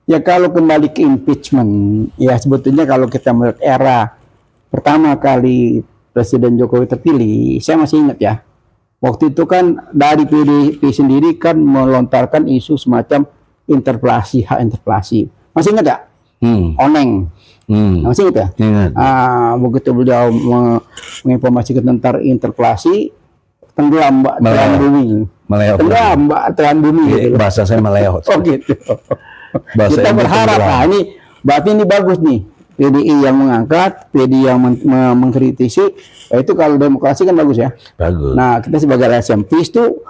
Ya kalau kembali ke impeachment, ya sebetulnya kalau kita melihat era pertama kali Presiden Jokowi terpilih, saya masih ingat ya, waktu itu kan dari PDIP sendiri kan melontarkan isu semacam interpelasi, hak interpelasi. Masih ingat ya? Oneng. Masih ingat ya? Ingat. Begitu beliau menginformasikan tentang interpelasi, tenggelam mbak telan bumi. Tenggelam mbak telan bumi. Gitu. Bahasa saya meleot. Oh gitu. Bahasa kita berharap, nah ini berarti ini bagus nih. PDI yang mengangkat, PDI yang mengkritisi, itu kalau demokrasi kan bagus ya. Bagus. Nah kita sebagai LSMPs itu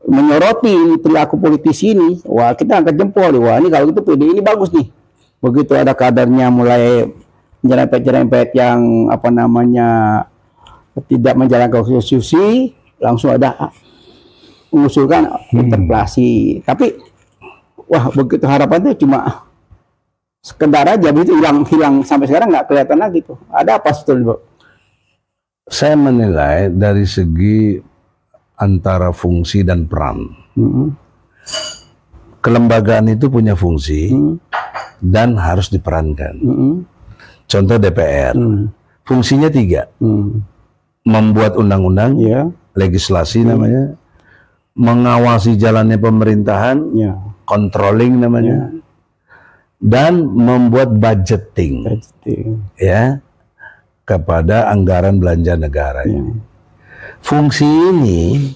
menyoroti perilaku politisi ini, wah kita angkat jempol, wah ini kalau gitu PDI ini bagus nih. Begitu ada kadernya mulai nyerempet-nyerempet yang apa namanya tidak menjalankan konstitusi, langsung ada mengusulkan interpelasi. Tapi wah begitu harapannya cuma sekedar aja, begitu hilang sampai sekarang nggak kelihatan lagi tuh. Ada apa sebetulnya, Pak? Saya menilai dari segi antara fungsi dan peran. Kelembagaan itu punya fungsi dan harus diperankan. Contoh DPR, fungsinya 3. Membuat undang-undang, legislasi namanya, mengawasi jalannya pemerintahan, controlling namanya, dan membuat budgeting, ya, kepada anggaran belanja negara. Fungsi ini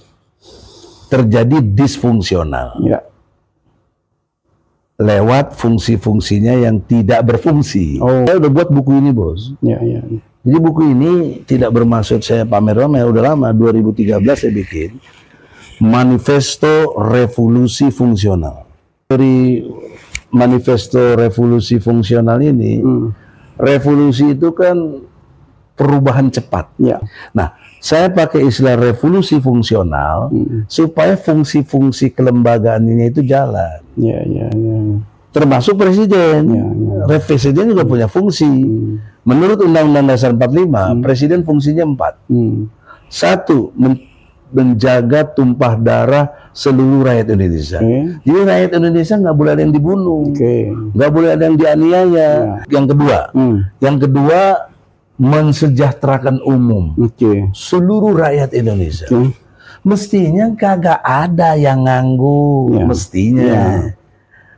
terjadi disfungsional lewat fungsi-fungsinya yang tidak berfungsi. Saya udah buat buku ini, Bos. Jadi buku ini tidak bermaksud saya pamer-pamer, udah lama, 2013 saya bikin. Manifesto Revolusi Fungsional. Dari Manifesto Revolusi Fungsional ini, revolusi itu kan perubahan cepat. Nah, saya pakai istilah revolusi fungsional supaya fungsi-fungsi kelembagaan ini itu jalan. Termasuk presiden. Presiden juga punya fungsi. Menurut Undang-Undang Dasar 45, presiden fungsinya 4. 1, menjaga tumpah darah seluruh rakyat Indonesia. Jadi rakyat Indonesia nggak boleh ada yang dibunuh, nggak boleh ada yang dianiaya. Yang kedua, mensejahterakan umum seluruh rakyat Indonesia. Mestinya kagak ada yang nganggur, mestinya.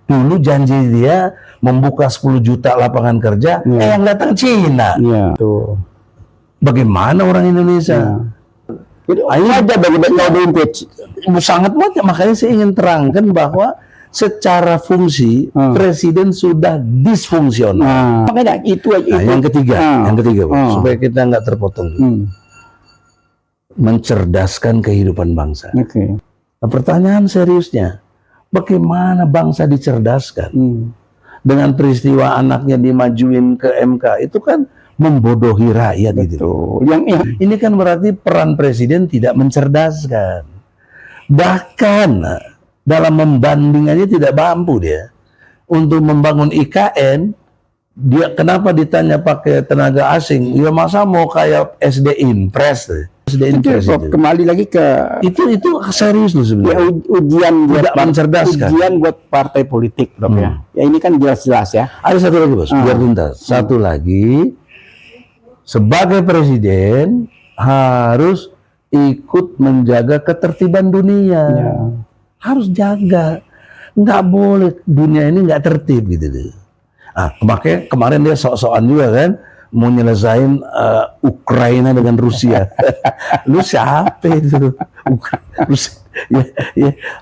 Dulu janji dia membuka 10 juta lapangan kerja, yang datang Cina. Bagaimana orang Indonesia? Ada bagi sangat banyak, makanya saya ingin terangkan bahwa secara fungsi presiden sudah disfungsional. Makanya itu yang ketiga, Bos, supaya kita nggak terpotong, mencerdaskan kehidupan bangsa. Nah, pertanyaan seriusnya, bagaimana bangsa dicerdaskan? Dengan peristiwa anaknya dimajuin ke MK, itu kan membodohi rakyat. Gitu. Ini kan berarti peran presiden tidak mencerdaskan. Bahkan dalam membandingannya tidak mampu dia. Untuk membangun IKN, dia kenapa ditanya pakai tenaga asing? Ya masa mau kayak SD Impres, kembali lagi ke itu serius loh sebenarnya. Ujian tidak mencerdaskan. Ujian buat partai politik, ya. Ya ini kan jelas-jelas ya. Ada satu lagi, Bos, biar tuntas. Satu lagi. Sebagai presiden harus ikut menjaga ketertiban dunia, harus jaga, nggak boleh dunia ini nggak tertib gitu. Makanya kemarin dia sok-sokan juga kan, mau nyelesain Ukraina dengan Rusia. Lu siapa itu?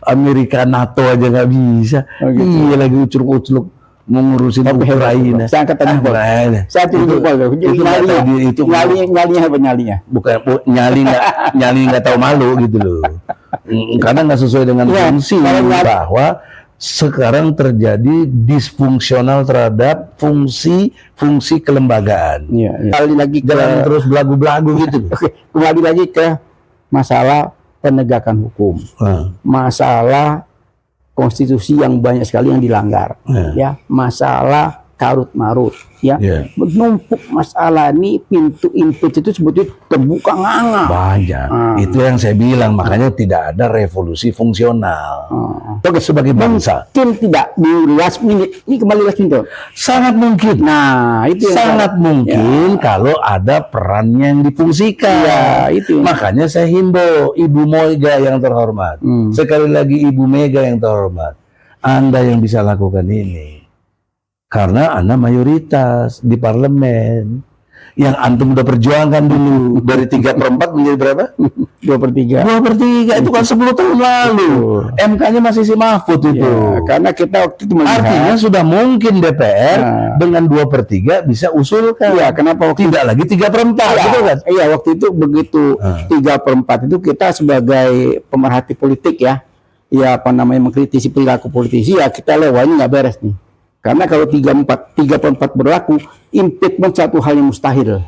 Amerika NATO aja nggak bisa. Iya lagi ucluk-ucluk mengurusin Ukraina. Saya angkat tanya, saya tunjuk itu nyalinya apa nyalinya? Bukan nyali nggak tahu malu gitu loh. Karena nggak sesuai dengan fungsi, bahwa sekarang terjadi disfungsional terhadap fungsi kelembagaan. Kembali lagi jangan terus belagu-belagu gitu. Kembali lagi ke masalah penegakan hukum, masalah konstitusi yang banyak sekali yang dilanggar, ya, masalah karut marut ya. Iya. Menumpuk masalah ini, pintu impeach itu sebetulnya terbuka nganga. Banyak. Itu yang saya bilang, makanya tidak ada revolusi fungsional. Oke, sebagai bangsa. Mungkin tidak di last minute. Ini kembali last minute. Sangat mungkin. Nah, itu yang Sangat mungkin kalau ada perannya yang difungsikan. Ya, itu. Makanya saya himbau Ibu Mega yang terhormat. Sekali lagi Ibu Mega yang terhormat. Anda yang bisa lakukan ini. Karena Anda mayoritas di parlemen. Yang antum udah perjuangkan dulu dari 3/4 menjadi berapa? 2/3. 2/3 itu kan 10 tahun lalu. MK-nya masih si Mahfud itu. Ya, karena kita waktu itu melihat, Artinya sudah mungkin DPR dengan 2/3 bisa usulkan. ya, kenapa waktu Tidak lagi 3/4 ya, gitu kan? iya, waktu itu begitu 3/4 itu kita sebagai pemerhati politik ya, apa namanya, mengkritisi perilaku politisi, ya kita lewatnya nggak beres nih. Karena kalau 3/4 berlaku, impeachment satu hal yang mustahil.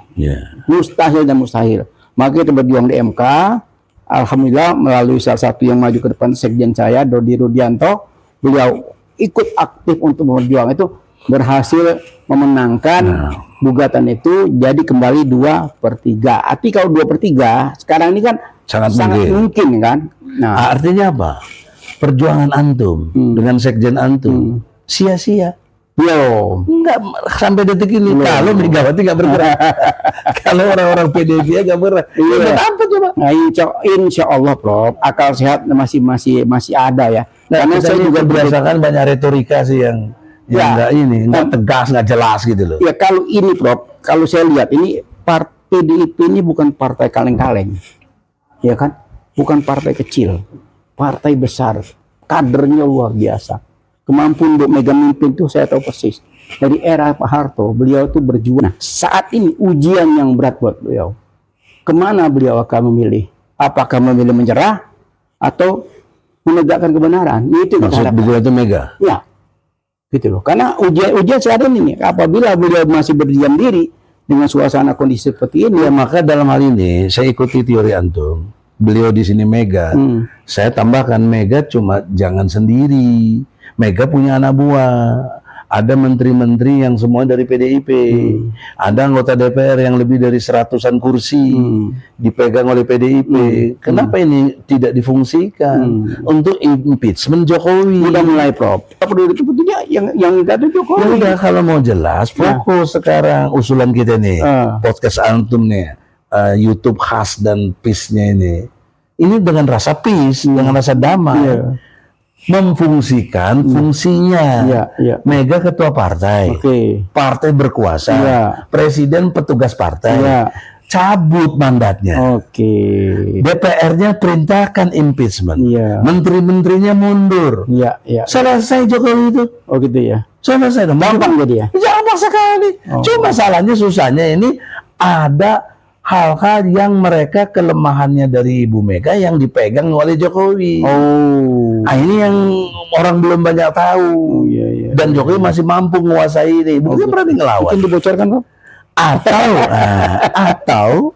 Mustahil dan mustahil. Maka kita berjuang di MK. Alhamdulillah melalui salah satu yang maju ke depan, sekjen saya, Dodi Rudianto, beliau ikut aktif untuk berjuang itu, berhasil memenangkan gugatan itu, jadi kembali 2/3. Arti kalau 2/3 sekarang ini kan Sangat mungkin kan. Nah, artinya apa? Perjuangan antum dengan sekjen antum sia-sia. belum. Enggak sampai detik ini. Kalau Megawati nggak bergerak, kalau orang-orang PDIP nggak bergerak, apa coba? Nah, insya Allah, Prof, akal sehat masih ada ya. Nah, Karena saya juga berdasarkan banyak retorika sih yang nggak tegas, nggak jelas gitu loh. Ya kalau ini, Prof, kalau saya lihat ini PDIP ini bukan partai kaleng-kaleng, ya kan? Bukan partai kecil, partai besar, kadernya luar biasa. Kemampuan untuk Mega mimpin itu saya tahu persis. Dari era Pak Harto, beliau itu berjuang. Nah, saat ini ujian yang berat buat beliau. Kemana beliau akan memilih? Apakah memilih menyerah atau menegakkan kebenaran? Itu maksud beliau itu Mega. Ya, gitu loh. Karena ujian saat ini, apabila beliau masih berdiam diri dengan suasana kondisi seperti ini, ya maka dalam hal ini saya ikuti teori antum. Beliau di sini Mega. Saya tambahkan Mega cuma jangan sendiri. Mega punya anak buah, ada menteri-menteri yang semua dari PDIP, ada anggota DPR yang lebih dari 100-an kursi dipegang oleh PDIP. Kenapa ini tidak difungsikan untuk impeachment Jokowi? Udah mulai, Prof. Peduli itu betulnya yang itu Jokowi. Ya udah, kalau mau jelas fokus sekarang usulan kita nih, podcast antum nih, YouTube khas dan peace-nya ini dengan rasa peace, dengan rasa damai. Memfungsikan fungsinya. Mega ketua partai, partai berkuasa, presiden petugas partai, cabut mandatnya. DPR-nya perintahkan impeachment, menteri-menterinya mundur. Selesai Jokowi itu. Oh gitu ya. Selesai, gampang jadi ya. Gampang sekali. Cuma masalahnya susahnya ini ada hal-hal yang mereka kelemahannya dari Ibu Mega yang dipegang oleh Jokowi. Nah, ini yang orang belum banyak tahu. Dan Jokowi masih mampu menguasai ini. Bukan berani ngelawan. Itu dibocorkan, Pak? Atau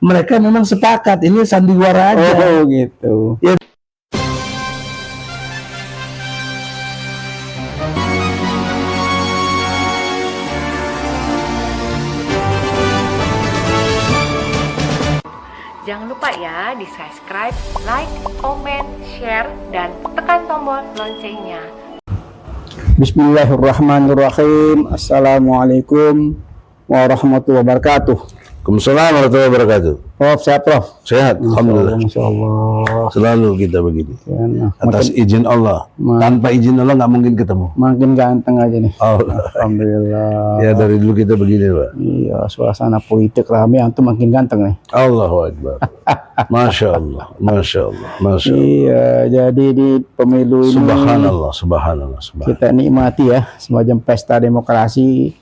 mereka memang sepakat ini sandiwara aja. Oh gitu. Ya. Jangan lupa ya di subscribe, like, comment, share, dan tekan tombol loncengnya. Bismillahirrahmanirrahim. Assalamualaikum warahmatullahi wabarakatuh. Waalaikumsalam warahmatullahi wabarakatuh. Prof, sehat, Prof? Sehat, alhamdulillah. Masya Allah. Selalu kita begini. Atas Makin, izin Allah. Tanpa izin Allah nggak mungkin ketemu. Makin ganteng aja nih. Alhamdulillah. Ya dari dulu kita begini, Pak. Iya, suasana politik rame, antum makin ganteng nih. Allahu Akbar. Masya Allah, Masya Allah, Masya Allah. Iya, jadi di pemilu ini Subhanallah, Subhanallah, Subhanallah. kita nikmati ya, semacam pesta demokrasi.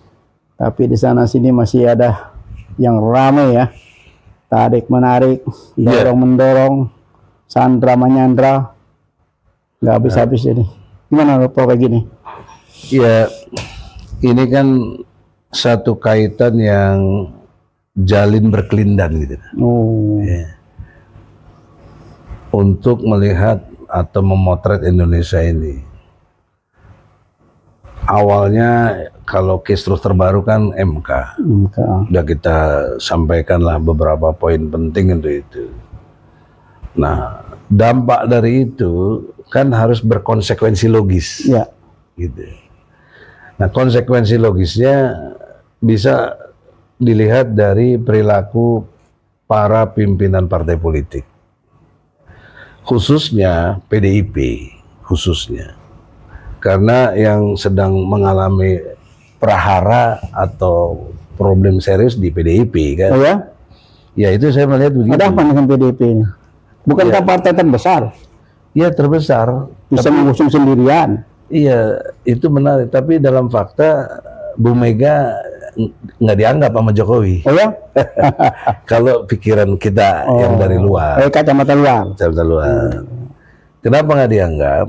Tapi di sana sini masih ada yang ramai ya, tarik menarik, dorong mendorong, sandra menyandra, nggak habis-habis ini. Gimana lo kayak gini? Ya, ini kan satu kaitan yang jalin berkelindan gitu. Untuk melihat atau memotret Indonesia ini. awalnya kalau case terus terbaru kan MK. Udah kita sampaikan lah beberapa poin penting untuk itu. Nah, dampak dari itu kan harus berkonsekuensi logis. Ya. Gitu. Nah, konsekuensi logisnya bisa dilihat dari perilaku para pimpinan partai politik. Khususnya PDIP, khususnya. Karena yang sedang mengalami prahara atau problem serius di PDIP kan. Oh ya? Ya itu saya melihat begitu. Ada apa dengan PDIP ini? Bukankah partai terbesar? Iya terbesar. Bisa mengusung sendirian. Iya itu menarik. Tapi dalam fakta Bu Mega nggak dianggap sama Jokowi. Oh ya? Kalau pikiran kita yang dari luar. Kacamata luar. Kacamata luar. Kenapa nggak dianggap?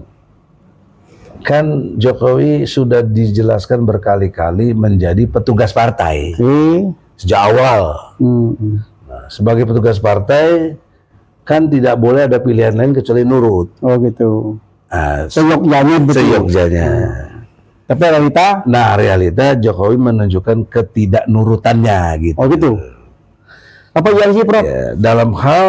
Kan Jokowi sudah dijelaskan berkali-kali menjadi petugas partai sejak awal. Nah, sebagai petugas partai kan tidak boleh ada pilihan lain kecuali nurut. Oh gitu. Nah, Seyogyanya betul. seyogyanya. Tapi realita? Nah realita Jokowi menunjukkan ketidaknurutannya gitu. Oh gitu. Apa yang sih Prof? Ya, dalam hal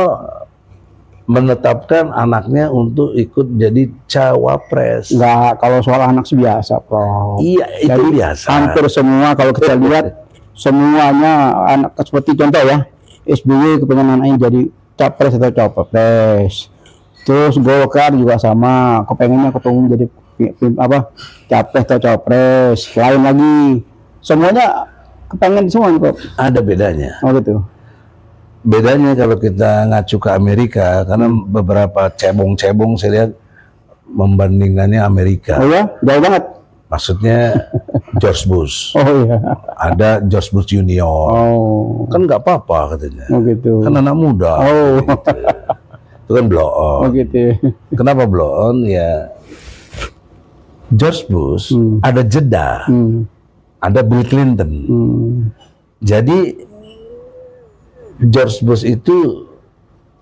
menetapkan anaknya untuk ikut jadi cawapres. Enggak, kalau soal anak sih biasa, Prof. Iya, itu Jadi, biasa. hampir semua kalau kita lihat semuanya anak seperti contoh ya, SBY kepengen anaknya jadi capres atau cawapres. Terus Golkar juga sama, kepengennya ketemu jadi capres atau cawapres. Lain lagi, semuanya kepengen semua, Prof. Ada bedanya. Oh gitu. Bedanya kalau kita ngacu ke Amerika, karena beberapa cebong-cebong saya lihat membandingkannya Amerika. Oh ya, jauh banget. Maksudnya George Bush. Oh iya. Ada George Bush Junior. Oh. Kan nggak apa-apa katanya. Oh gitu. Kan anak muda. Oh. Gitu. Itu kan blow on. Oh gitu. Kenapa blow on? Ya George Bush ada jeda. Ada Bill Clinton. Jadi George Bush itu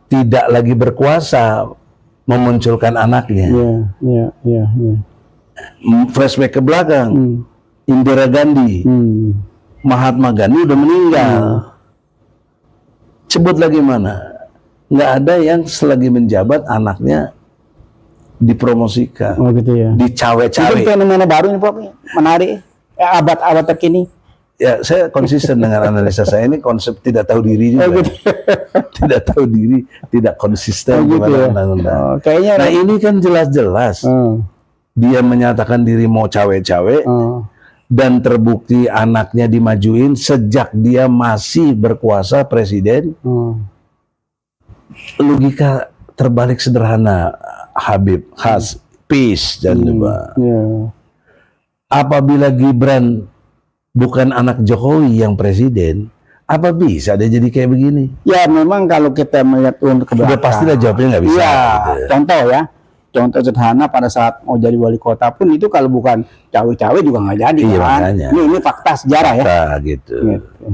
tidak lagi berkuasa memunculkan anaknya. Iya. Flashback ke belakang, Indira Gandhi, Mahatma Gandhi udah meninggal. Sebut lagi mana? Nggak ada yang selagi menjabat anaknya dipromosikan, Oh gitu ya. dicawe-cawe. Itu fenomena baru nih Prof, menarik. Abad-abad terkini. Ya, saya konsisten dengan analisa saya ini konsep tidak tahu diri juga. Oh, gitu. Tidak tahu diri, tidak konsisten Oh, gitu kepada ya. undang-undang. Oh, kayaknya. Nah ini kan jelas-jelas dia menyatakan diri mau cawe-cawe dan terbukti anaknya dimajuin sejak dia masih berkuasa presiden. Logika terbalik sederhana, Habib, Khas, Peace dan coba. Apabila Gibran bukan anak Jokowi yang presiden, apa bisa dia jadi kayak begini? Ya memang kalau kita melihat untuk ke belakang. Udah pastilah jawabnya nggak bisa. Iya, Gitu. contoh ya. Contoh sederhana pada saat mau jadi wali kota pun itu kalau bukan cawe-cawe juga nggak jadi Iya, kan. makanya. Ini fakta sejarah ya. Nah, gitu. Gitu.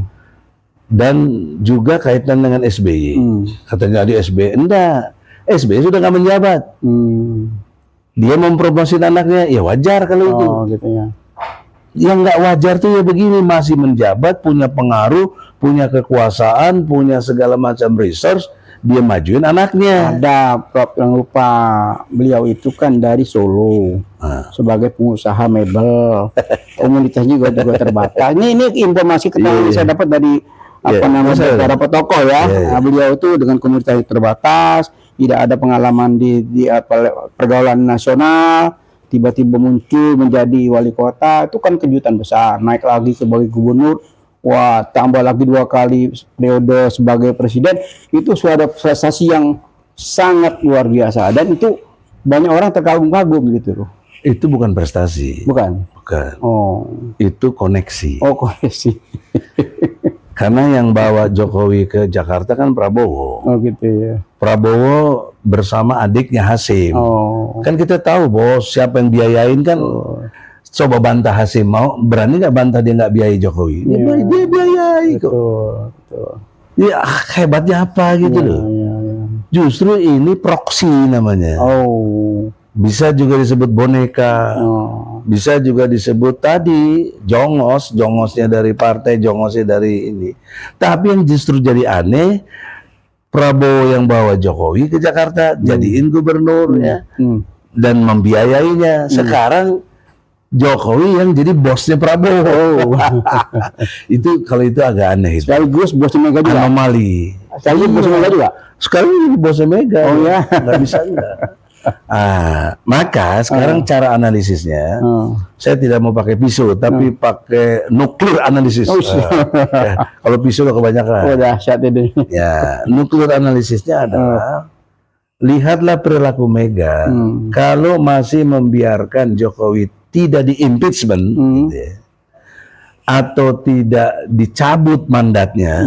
Dan juga kaitan dengan SBY. Katanya di SBY, enggak. SBY sudah nggak menjabat. Dia mempromosi anaknya, ya wajar kalau itu. Oh gitu ya. Yang nggak wajar tuh ya begini, masih menjabat, punya pengaruh, punya kekuasaan, punya segala macam resource, dia majuin anaknya. Ada Prof yang lupa, beliau itu kan dari Solo sebagai pengusaha mebel, komunitasnya juga terbatas. Ini informasi ketahuan saya dapat dari saya dapat tokoh ya. Nah, beliau itu dengan komunitas terbatas, tidak ada pengalaman di pergaulan nasional, tiba-tiba muncul menjadi wali kota, itu kan kejutan besar. Naik lagi sebagai gubernur, wah tambah lagi 2 kali periode sebagai presiden, itu suatu prestasi yang sangat luar biasa dan itu banyak orang terkagum-kagum gitu loh. Itu bukan prestasi. Bukan? Bukan. Oh. Itu koneksi. Oh koneksi. Karena yang bawa Jokowi ke Jakarta kan Prabowo. Oh gitu ya. Prabowo bersama adiknya Hasim. Oh. Kan kita tahu bos siapa yang biayain kan. Coba bantah Hasim, mau berani nggak bantah dia nggak biayai Jokowi? Dia biayai kok. Betul. Ya hebatnya apa gitu loh. Justru ini proksi namanya. Oh. Bisa juga disebut boneka. Bisa juga disebut tadi jongosnya dari partai, jongosnya dari ini. Tapi yang justru jadi aneh, Prabowo yang bawa Jokowi ke Jakarta, jadiin gubernur ya, dan membiayainya. Sekarang Jokowi yang jadi bosnya Prabowo. Kalau itu agak aneh. Sekaligus bosnya Mega juga. Anomali. Sekaligus bosnya Mega juga. Sekarang jadi bosnya Mega. Oh ya. Nggak bisa enggak. Maka sekarang cara analisisnya, saya tidak mau pakai pisau, tapi pakai nuklir analisis. Kalau pisau udah kebanyakan. Oh, dahsyat ini. Ya, nuklir analisisnya adalah lihatlah perilaku Mega. Kalau masih membiarkan Jokowi tidak di-impeachment gitu ya, atau tidak dicabut mandatnya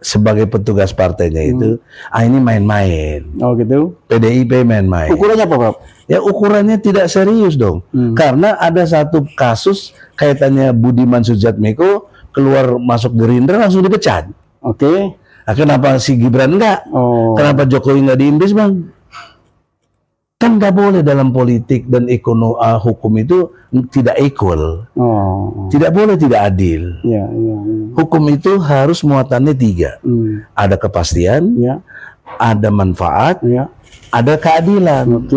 sebagai petugas partainya itu, ini main-main. Oh gitu. PDIP main-main. Ukurannya apa, Prof? Ya ukurannya tidak serius dong. Karena ada satu kasus kaitannya Budiman Sujatmiko keluar masuk Gerindra langsung dipecat. Oke. Nah, kenapa si Gibran enggak? Kenapa Jokowi enggak di-impeachment? Kan nggak boleh dalam politik dan hukum itu tidak equal. Tidak boleh tidak adil. Hukum itu harus muatannya 3. Ada kepastian, ada manfaat, ada keadilan.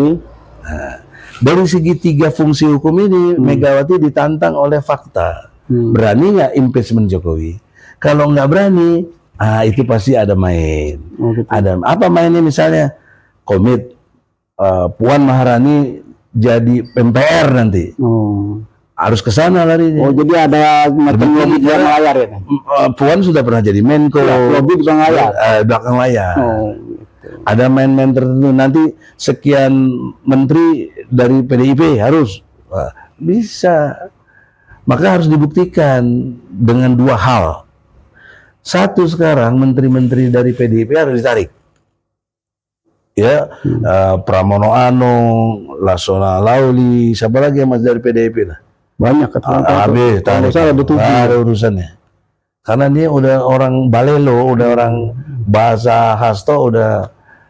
Nah, dari segi 3 fungsi hukum ini, Megawati ditantang oleh fakta. Berani nggak impeachment Jokowi? Kalau nggak berani, itu pasti ada main. Ada apa mainnya, misalnya komit Puan Maharani jadi MPR nanti. Harus ke sana larinya. Jadi ada macam lobby di belakang layar ya? Puan sudah pernah jadi Menko. Lobby di belakang layar. Belakang layar. Gitu. Ada main-main tertentu. Nanti sekian menteri dari PDIP harus bisa. Maka harus dibuktikan dengan 2 hal. Satu, sekarang menteri-menteri dari PDIP harus ditarik. Ya, Pramono Anung, Lasona Lauli, siapa lagi yang masih dari PDIP lah? Banyak habis, ada urusannya. Karena dia udah orang balelo, udah orang bahasa Hasto,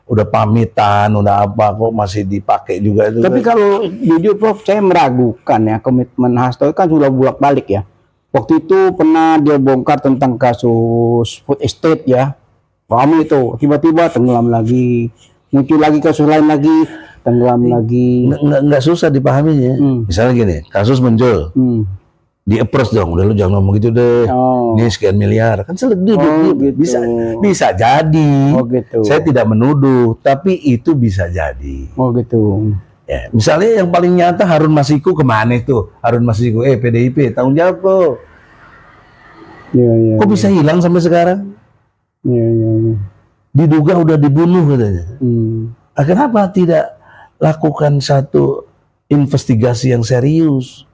udah pamitan, udah apa, kok masih dipakai juga itu. Tapi kalau jujur Prof, saya meragukan ya komitmen Hasto kan sudah bolak-balik ya. Waktu itu pernah dia bongkar tentang kasus food estate ya. Paham itu, tiba-tiba tenggelam lagi. Muncul lagi kasus lain lagi, tenggelam lagi. Nggak susah dipahaminya. Misalnya gini, kasus muncul, di-approach dong, udah lu jangan ngomong gitu deh. Ini sekian miliar, kan gitu. Bisa jadi. Gitu. Saya tidak menuduh, tapi itu bisa jadi. Gitu. Ya, misalnya yang paling nyata Harun Masiku kemana itu? Harun Masiku, PDIP, tanggung jawab kok. Kok bisa hilang sampai sekarang? Diduga udah dibunuh katanya. Kenapa tidak lakukan satu investigasi yang serius?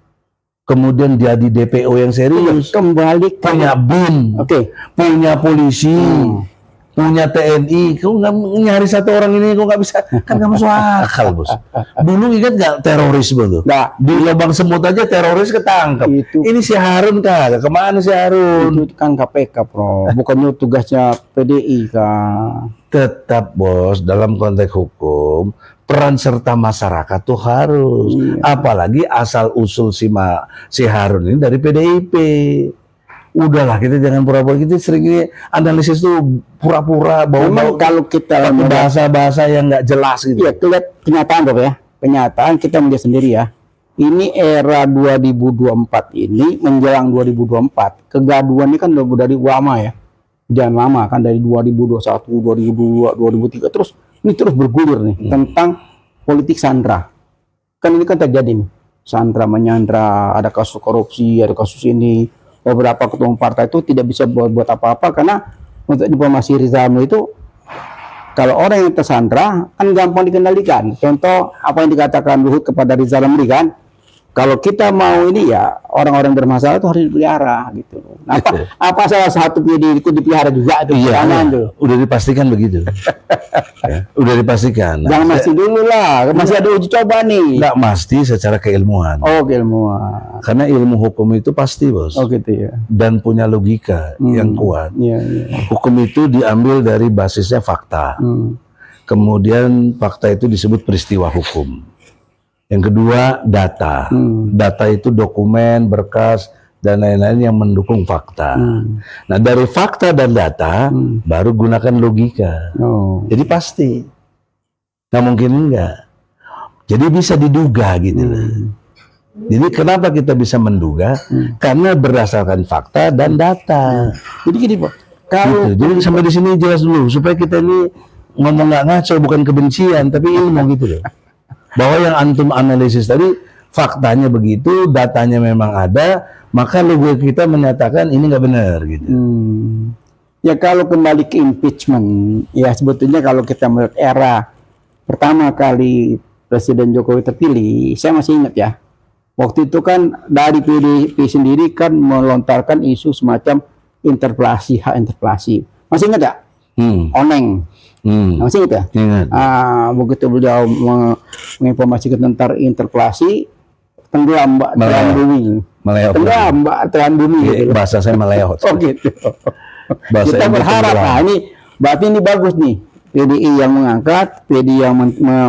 Kemudian jadi DPO yang serius. Kembali punya BIN, punya polisi, punya TNI. Kau nggak nyari satu orang ini, kau nggak bisa, kan nggak masuk akal, bos. Dulu ingat nggak terorisme tuh? Di lubang semut aja teroris ketangkep. Ini si Harun kagak, kemana si Harun? Itu kan KPK, Bro. Bukannya tugasnya PDI kan. Tetap, bos, dalam konteks hukum peran serta masyarakat tuh harus. Apalagi asal usul si Harun ini dari PDIP. Udahlah, kita jangan pura-pura, kita sering analisis tuh pura-pura bau-bau. Kalau kita bahasa-bahasa yang nggak jelas gitu. Iya, lihat kenyataan Bro ya. Kenyataan kita melihat sendiri ya. Ini era 2024 ini menjelang 2024. Kegaduhan ini kan udah dari lama ya. Jangan lama kan, dari 2021, 2022, 2003 terus ini terus bergulir nih tentang politik sandra. Kan ini kan terjadi nih. Sandra menyandra, ada kasus korupsi, ada kasus ini. Beberapa ketua umum partai itu tidak bisa buat apa-apa karena untuk informasi Rizal Ramli itu kalau orang yang tersandra kan gampang dikendalikan. Contoh apa yang dikatakan Luhut kepada Rizal Ramli kan, kalau kita mau ini ya orang-orang bermasalah itu harus dipelihara gitu. Nah, apa salah satu ikut dipelihara juga itu? Udah dipastikan begitu. Udah dipastikan. Jangan masih dulu lah, masih ada uji coba nih. Nggak mesti secara keilmuan. Keilmuan. Karena ilmu hukum itu pasti, bos. Gitu ya. Dan punya logika yang kuat. Hukum itu diambil dari basisnya fakta. Kemudian fakta itu disebut peristiwa hukum. Yang kedua, data. Data itu dokumen, berkas, dan lain-lain yang mendukung fakta. Nah, dari fakta dan data, baru gunakan logika. Jadi pasti. Nggak mungkin enggak. Jadi bisa diduga gitu loh. Jadi kenapa kita bisa menduga? Karena berdasarkan fakta dan data. Jadi gini Pak, kalau Gitu. Jadi sampai di sini jelas dulu supaya kita ini ngomong nggak ngaco, bukan kebencian, tapi ilmu gitu loh. Bahwa yang antum analisis tadi faktanya begitu, datanya memang ada, maka logika kita menyatakan ini nggak benar gitu. ya kalau kembali ke impeachment, ya sebetulnya kalau kita melihat era pertama kali Presiden Jokowi terpilih, saya masih ingat ya, waktu itu kan dari PDIP sendiri kan melontarkan isu semacam interpelasi, hak interpelasi. Masih ingat ya? Oneng. Masih ingat ya? Ingat. Begitu beliau menginformasikan tentang interpelasi, tenggelam mbak telan bumi. Meleot. Tenggelam mbak telan bumi. Gitu. Bahasa saya meleot. Oh gitu. Bahasa Kita Ibu berharap, tenggelam. nah ini berarti ini bagus nih. PDI yang mengangkat, PDI yang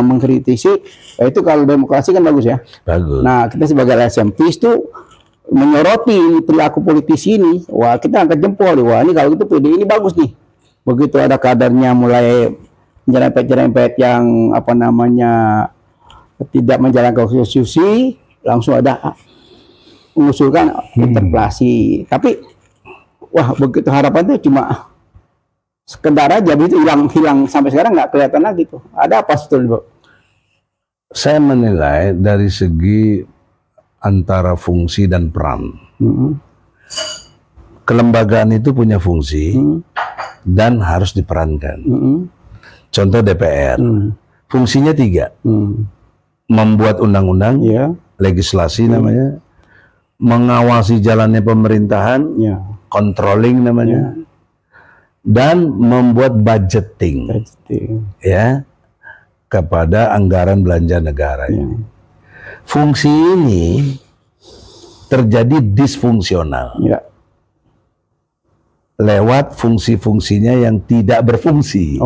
mengkritisi, ya itu kalau demokrasi kan bagus ya. Bagus. Nah kita sebagai LSMPs itu menyoroti perilaku politisi ini, wah kita angkat jempol, wah ini kalau gitu PDI ini bagus nih. Begitu ada kadernya mulai nyerempet-nyerempet yang apa namanya tidak menjalankan konstitusi, langsung ada mengusulkan interpelasi. Tapi wah begitu harapannya cuma sekedar aja, itu hilang sampai sekarang nggak kelihatan lagi tuh. Ada apa sebetulnya, Bu? Saya menilai dari segi antara fungsi dan peran. Kelembagaan itu punya fungsi dan harus diperankan. Contoh DPR, fungsinya 3. Membuat undang-undang, legislasi namanya, mengawasi jalannya pemerintahan, controlling namanya, dan membuat budgeting, ya, kepada anggaran belanja negara. Fungsi ini terjadi disfungsional lewat fungsi-fungsinya yang tidak berfungsi.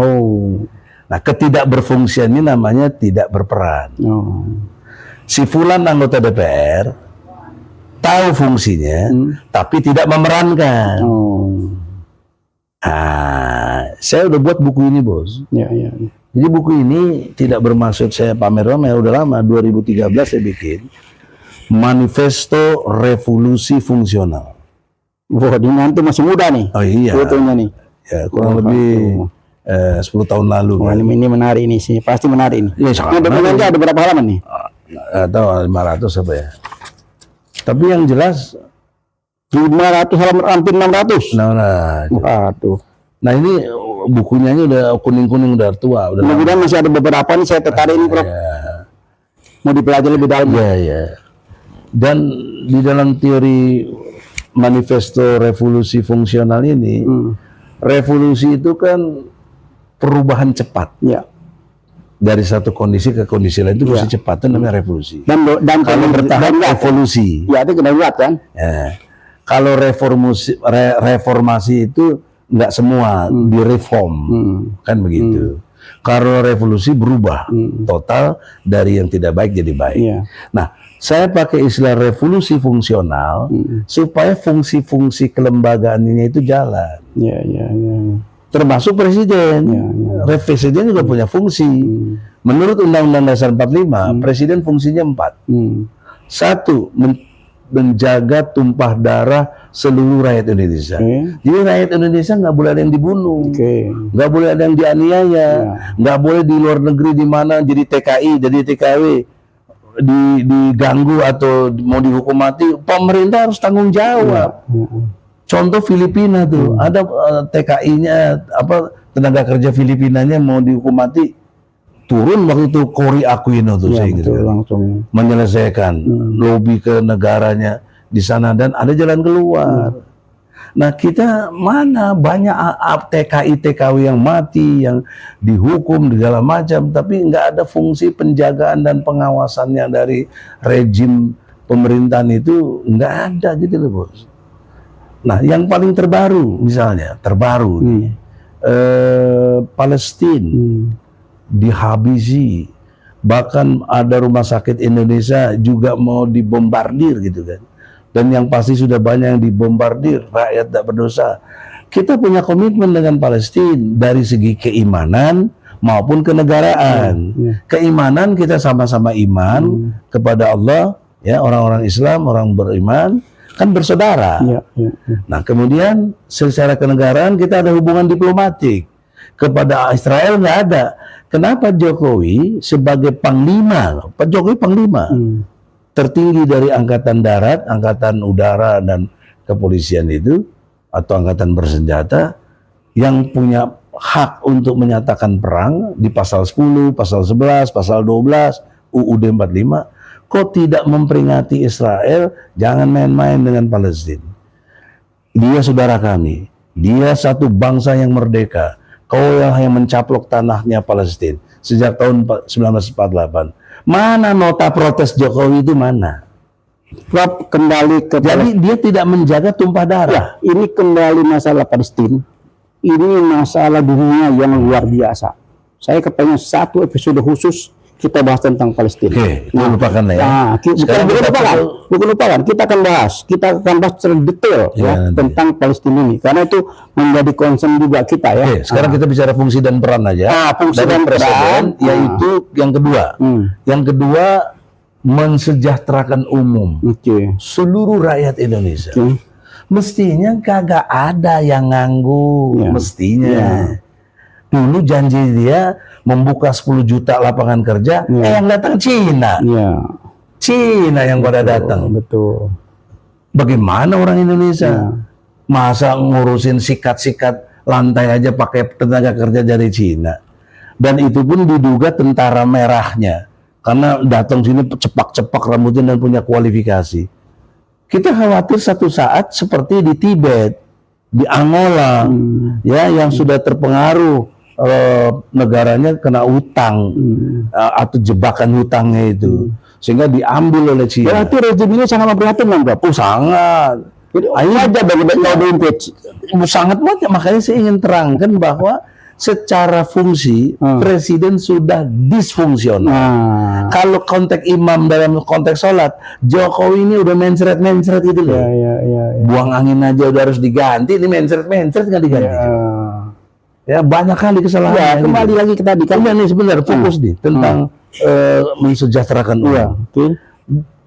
Nah, ketidakberfungsian ini namanya tidak berperan. Si fulan anggota DPR tahu fungsinya, tapi tidak memerankan. Saya udah buat buku ini, Bos. Jadi buku ini tidak bermaksud saya pamer-pamer, udah lama, 2013 saya bikin. Manifesto Revolusi Fungsional. Wah, ini nanti masih muda nih. Oh iya. Fotonya nih. Ya, kurang lebih 10 tahun lalu. Wah, ini menarik ini sih, pasti menarik ini. Iya, sangat Dokumennya ada berapa halaman nih? Atau 500 apa ya? Tapi yang jelas 500 halaman, hampir 600. Waduh. Nah ini bukunya ini udah kuning-kuning, udah tua. Mudah-mudahan masih ada beberapa nih saya tertarik ini, Prof. Mau dipelajari lebih dalam. Iya. Dan di dalam teori manifesto revolusi fungsional ini, revolusi itu kan perubahan cepat. Dari satu kondisi ke kondisi lain itu mesti cepat, itu namanya revolusi. Dan kalau bertahap evolusi. Ya, itu kena kan. Kalau reformasi itu nggak semua direform, kan begitu. Kalau revolusi berubah total dari yang tidak baik jadi baik. Nah, saya pakai istilah revolusi fungsional supaya fungsi-fungsi kelembagaan ini itu jalan. Termasuk presiden. Presiden juga punya fungsi. Menurut Undang-Undang Dasar 45, presiden fungsinya 4. 1, menjaga tumpah darah seluruh rakyat Indonesia. Jadi rakyat Indonesia nggak boleh ada yang dibunuh, nggak boleh ada yang dianiaya, nggak boleh di luar negeri di mana jadi TKI, jadi TKW diganggu atau mau dihukum mati. Pemerintah harus tanggung jawab. Contoh Filipina tuh, ada TKI-nya tenaga kerja Filipinanya mau dihukum mati. Turun waktu itu Cory Aquino tuh, saya ingat, langsung menyelesaikan lobby ke negaranya di sana dan ada jalan keluar. Nah, kita mana banyak TKI TKW yang mati, yang dihukum segala macam, tapi nggak ada fungsi penjagaan dan pengawasannya dari rejim pemerintahan itu, nggak ada gitu loh, Bos. Nah, yang paling terbaru misalnya Palestina dihabisi, bahkan ada rumah sakit Indonesia juga mau dibombardir gitu kan. Dan yang pasti sudah banyak yang dibombardir, rakyat tak berdosa. Kita punya komitmen dengan Palestina dari segi keimanan maupun kenegaraan. Keimanan kita sama-sama iman kepada Allah, ya, orang-orang Islam, orang beriman kan bersaudara. Nah, kemudian secara kenegaraan kita ada hubungan diplomatik. Kepada Israel nggak ada. Kenapa Jokowi sebagai panglima, Pak Jokowi panglima tertinggi dari angkatan darat, angkatan udara dan kepolisian itu, atau angkatan bersenjata yang punya hak untuk menyatakan perang di pasal 10, pasal 11, pasal 12 UUD 45, kok tidak memperingati Israel jangan main-main dengan Palestina. Dia saudara kami, dia satu bangsa yang merdeka. Kau yang mencaplok tanahnya Palestina sejak tahun 1948. Mana nota protes Jokowi itu mana? Prof, kembali ke Jadi dia tidak menjaga tumpah darah. ini kembali masalah Palestina. Ini masalah dunia yang luar biasa. Saya kepengen satu episode khusus kita bahas tentang Palestina. Oke, itu lupakan lah ya. Nah, bukan lupakan. Kita akan bahas secara detail ya, tentang Palestina ini, karena itu menjadi concern juga kita ya. Oke, sekarang kita bicara fungsi dan peran aja. Fungsi dari dan presiden, peran, yaitu yang kedua. Yang kedua, mensejahterakan umum seluruh rakyat Indonesia. Mestinya kagak ada yang nganggur, mestinya. Dulu janji dia membuka 10 juta lapangan kerja, yang datang Cina. Cina yang pada datang. Betul. Bagaimana orang Indonesia? Masa ngurusin sikat-sikat lantai aja pakai tenaga kerja dari Cina. Dan itu pun diduga tentara merahnya. Karena datang sini cepak-cepak rambutnya dan punya kualifikasi. Kita khawatir satu saat seperti di Tibet, di Angola, ya, yang sudah terpengaruh negaranya kena hutang atau jebakan hutangnya itu, sehingga diambil oleh China. Berarti rezim ini sangat memprihatinkan, Bro. Sangat. Ayo aja Sangat banget. Makanya saya ingin terangkan bahwa secara fungsi presiden sudah disfungsional. Kalau konteks imam dalam konteks sholat, Jokowi ini udah mencret gitu loh. Buang angin aja udah harus diganti, ini mencret nggak diganti. Ya, banyak kali kesalahan. Kembali lagi ke tadi kan. Ini sebenarnya fokus nih tentang mensejahterakan uang.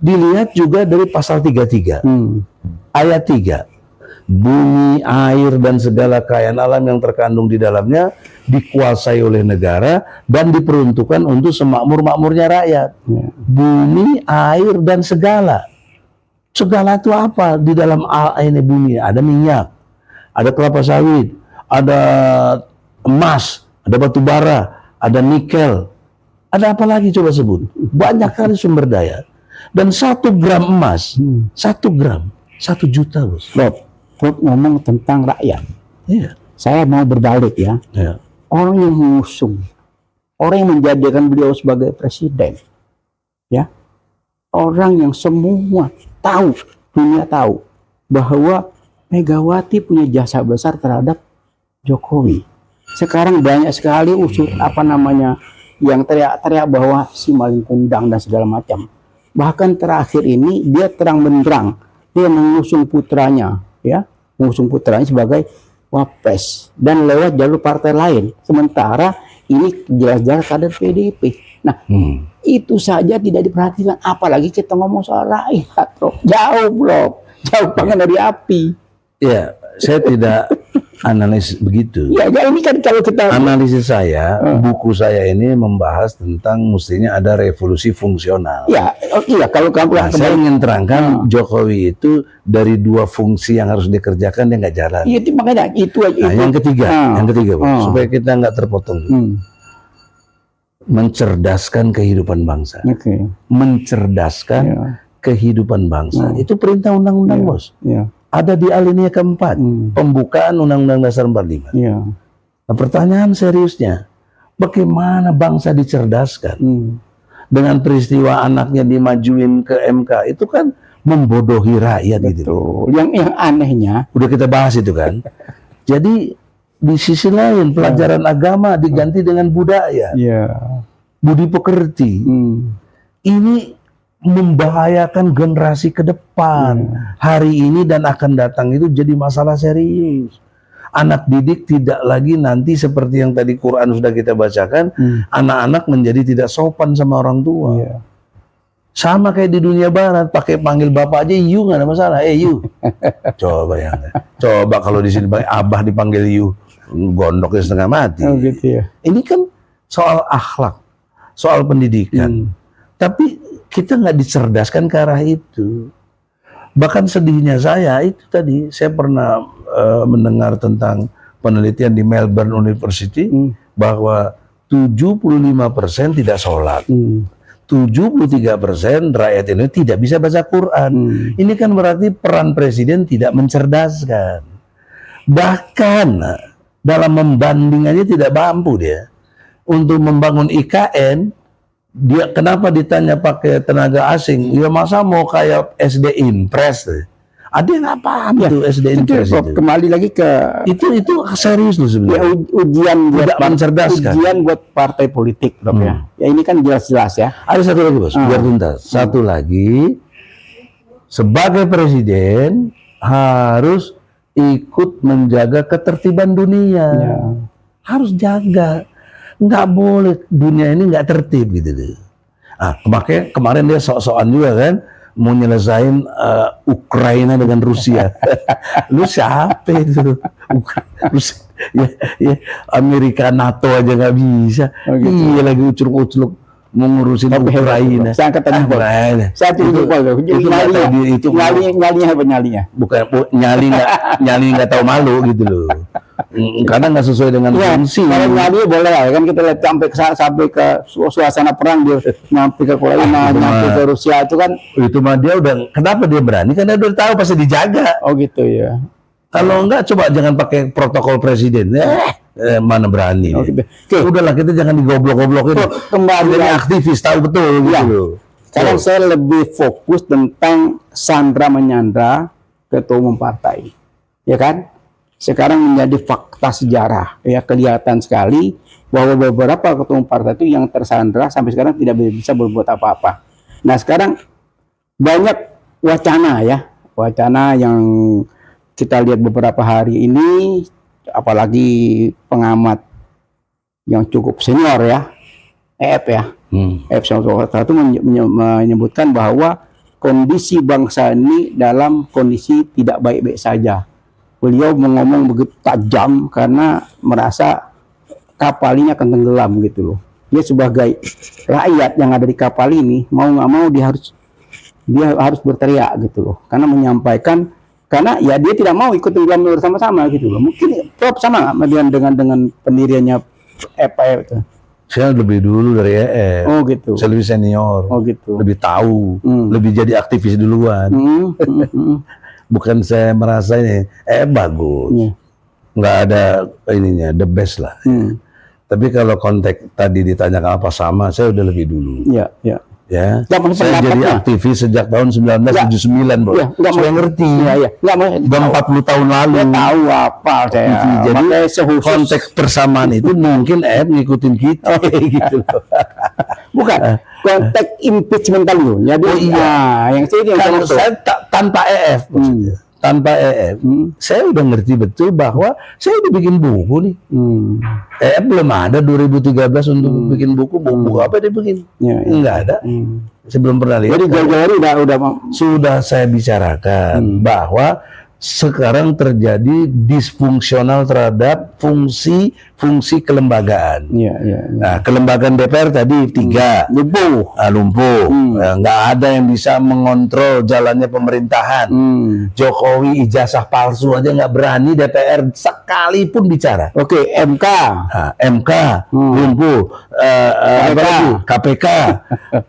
Dilihat juga dari pasal 33 ayat 3. Bumi, air dan segala kekayaan alam yang terkandung di dalamnya dikuasai oleh negara dan diperuntukkan untuk semakmur-makmurnya rakyat. Bumi, air dan segala. Segala itu apa? Di dalam ini bumi ada minyak, ada kelapa sawit, ada emas, ada batu bara, ada nikel, ada apa lagi coba sebut? Banyak kali sumber daya. Dan 1 gram emas, 1 gram, 1 juta, Bos. Prof ngomong tentang rakyat. Iya. Saya mau berbalik ya. Orang yang mengusung, orang yang menjadikan beliau sebagai presiden, ya, orang yang semua tahu, dunia tahu bahwa Megawati punya jasa besar terhadap Jokowi. Sekarang banyak sekali usut yang teriak-teriak bahwa si maling kundang dan segala macam. Bahkan terakhir ini dia terang benderang dia mengusung putranya, ya, sebagai wapres dan lewat jalur partai lain. Sementara ini jelas-jelas kader PDIP. Nah, itu saja tidak diperhatikan. Apalagi kita ngomong soal rakyat, Bro. Jauh banget dari api. Ya, saya tidak analisis begitu. Ya, ini kan kalau kita analisis saya, buku saya ini membahas tentang mestinya ada revolusi fungsional. Ya, iya kalau kamu saya ingin terangkan Jokowi itu dari 2 fungsi yang harus dikerjakan dia nggak jalan. Iya, makanya itu. Yang ketiga, supaya kita nggak terpotong. Mencerdaskan kehidupan bangsa. Mencerdaskan kehidupan bangsa. Itu perintah undang-undang, Bos. Ada di alinea keempat, pembukaan Undang-Undang Dasar 45. Nah, pertanyaan seriusnya, bagaimana bangsa dicerdaskan? Dengan peristiwa anaknya dimajuin ke MK, itu kan membodohi rakyat. Gitu. Yang anehnya, udah kita bahas itu kan. Jadi di sisi lain pelajaran agama diganti dengan budaya. budi pekerti. Ini membahayakan generasi ke depan. Hari ini dan akan datang itu jadi masalah serius. Anak didik tidak lagi nanti seperti yang tadi Quran sudah kita bacakan, anak-anak menjadi tidak sopan sama orang tua. Sama kayak di dunia barat, pakai panggil bapak aja you nggak ada masalah. You. Coba ya. Coba kalau di sini abah dipanggil you, gondoknya setengah mati. Oh gitu ya. Ini kan soal akhlak, soal pendidikan. Tapi kita nggak dicerdaskan ke arah itu. Bahkan sedihnya saya itu tadi, saya pernah mendengar tentang penelitian di Melbourne University bahwa 75% tidak sholat. 73% rakyat Indonesia tidak bisa baca Quran. Ini kan berarti peran presiden tidak mencerdaskan. Bahkan dalam membanding aja tidak mampu dia. Untuk membangun IKN, dia kenapa ditanya pakai tenaga asing? Ya masa mau kayak SD Impres? Ada yang nggak paham tuh SD Impres itu. Kembali lagi ke itu serius loh sebenarnya. Ujian tidak mencerdaskan. Ujian buat partai politik, Dok ya. Ya ini kan jelas-jelas ya. Ada satu lagi bos, biar tuntas. Satu lagi, sebagai presiden harus ikut menjaga ketertiban dunia. Harus jaga. Nggak boleh dunia ini nggak tertib gitu deh. Makanya kemarin dia sok-sokan juga kan mau nyelesain Ukraina dengan Rusia. Lu siapa itu? Ya, Amerika NATO aja nggak bisa. Gitu. Iya lagi ucluk-ucluk mau ngurusin Ukraina. Saya katanya saya itu nyalinya apa nyalinya? Bukan nyali nggak tahu malu gitu loh. Karena nggak sesuai dengan fungsi. Kalau nyali boleh ya kan, kita lihat sampai ke suasana perang, dia nyampe ke Ukraina, nyampe ke Rusia itu kan. Itu mah dia udah, kenapa dia berani? Karena dia udah tahu pasti dijaga. Oh gitu ya. Kalau enggak coba jangan pakai protokol presiden. Mana berani. Oh, gitu. Udahlah kita jangan digoblok-goblokin. Kembali aktivis tahu betul gitu loh. Sekarang saya lebih fokus tentang sandra menyandra ketua umum partai. Ya kan? Sekarang menjadi fakta sejarah, ya kelihatan sekali bahwa beberapa ketua umum partai itu yang tersandra sampai sekarang tidak bisa berbuat apa-apa. Nah sekarang banyak wacana yang kita lihat beberapa hari ini, apalagi pengamat yang cukup senior ya, EF itu menyebutkan bahwa kondisi bangsa ini dalam kondisi tidak baik-baik saja. Beliau ngomong begitu tajam karena merasa kapal ini akan tenggelam gitu loh. Dia sebagai rakyat yang ada di kapal ini, mau nggak mau dia harus berteriak gitu loh. Karena menyampaikan, karena ya dia tidak mau ikut tenggelam bersama-sama gitu loh. Mungkin Prof sama nggak dengan pendiriannya EF itu? Saya lebih dulu dari EF. Oh gitu. Saya lebih senior. Oh gitu. Lebih tahu, lebih jadi aktivis duluan. Bukan saya merasa ini bagus, nggak ada ininya the best lah. Tapi kalau konteks tadi ditanyakan apa sama, saya udah lebih dulu. Ya. Saya jadi aktivis sejak tahun 1979, bro. Saya ngerti. Udah 40 tahun lalu. Ya, tahu apa saya. Jadi konteks persamaan itu mungkin ngikutin kita gitu loh. Bukan konteks impeachment tadi. Jadi yang saya tanpa EF maksudnya. Tanpa EF, saya udah ngerti betul bahwa saya udah bikin buku nih. EF belum ada 2013 untuk bikin buku apa dia bikin? Enggak ada. Saya belum pernah lihat. Jadi jauh-jauh sudah saya bicarakan bahwa sekarang terjadi disfungsional terhadap fungsi kelembagaan. Nah, kelembagaan DPR tadi 3 lumpuh. Nggak ada yang bisa mengontrol jalannya pemerintahan. Jokowi ijazah palsu aja nggak berani DPR sekalipun bicara. Oke, MK lumpuh. KPK,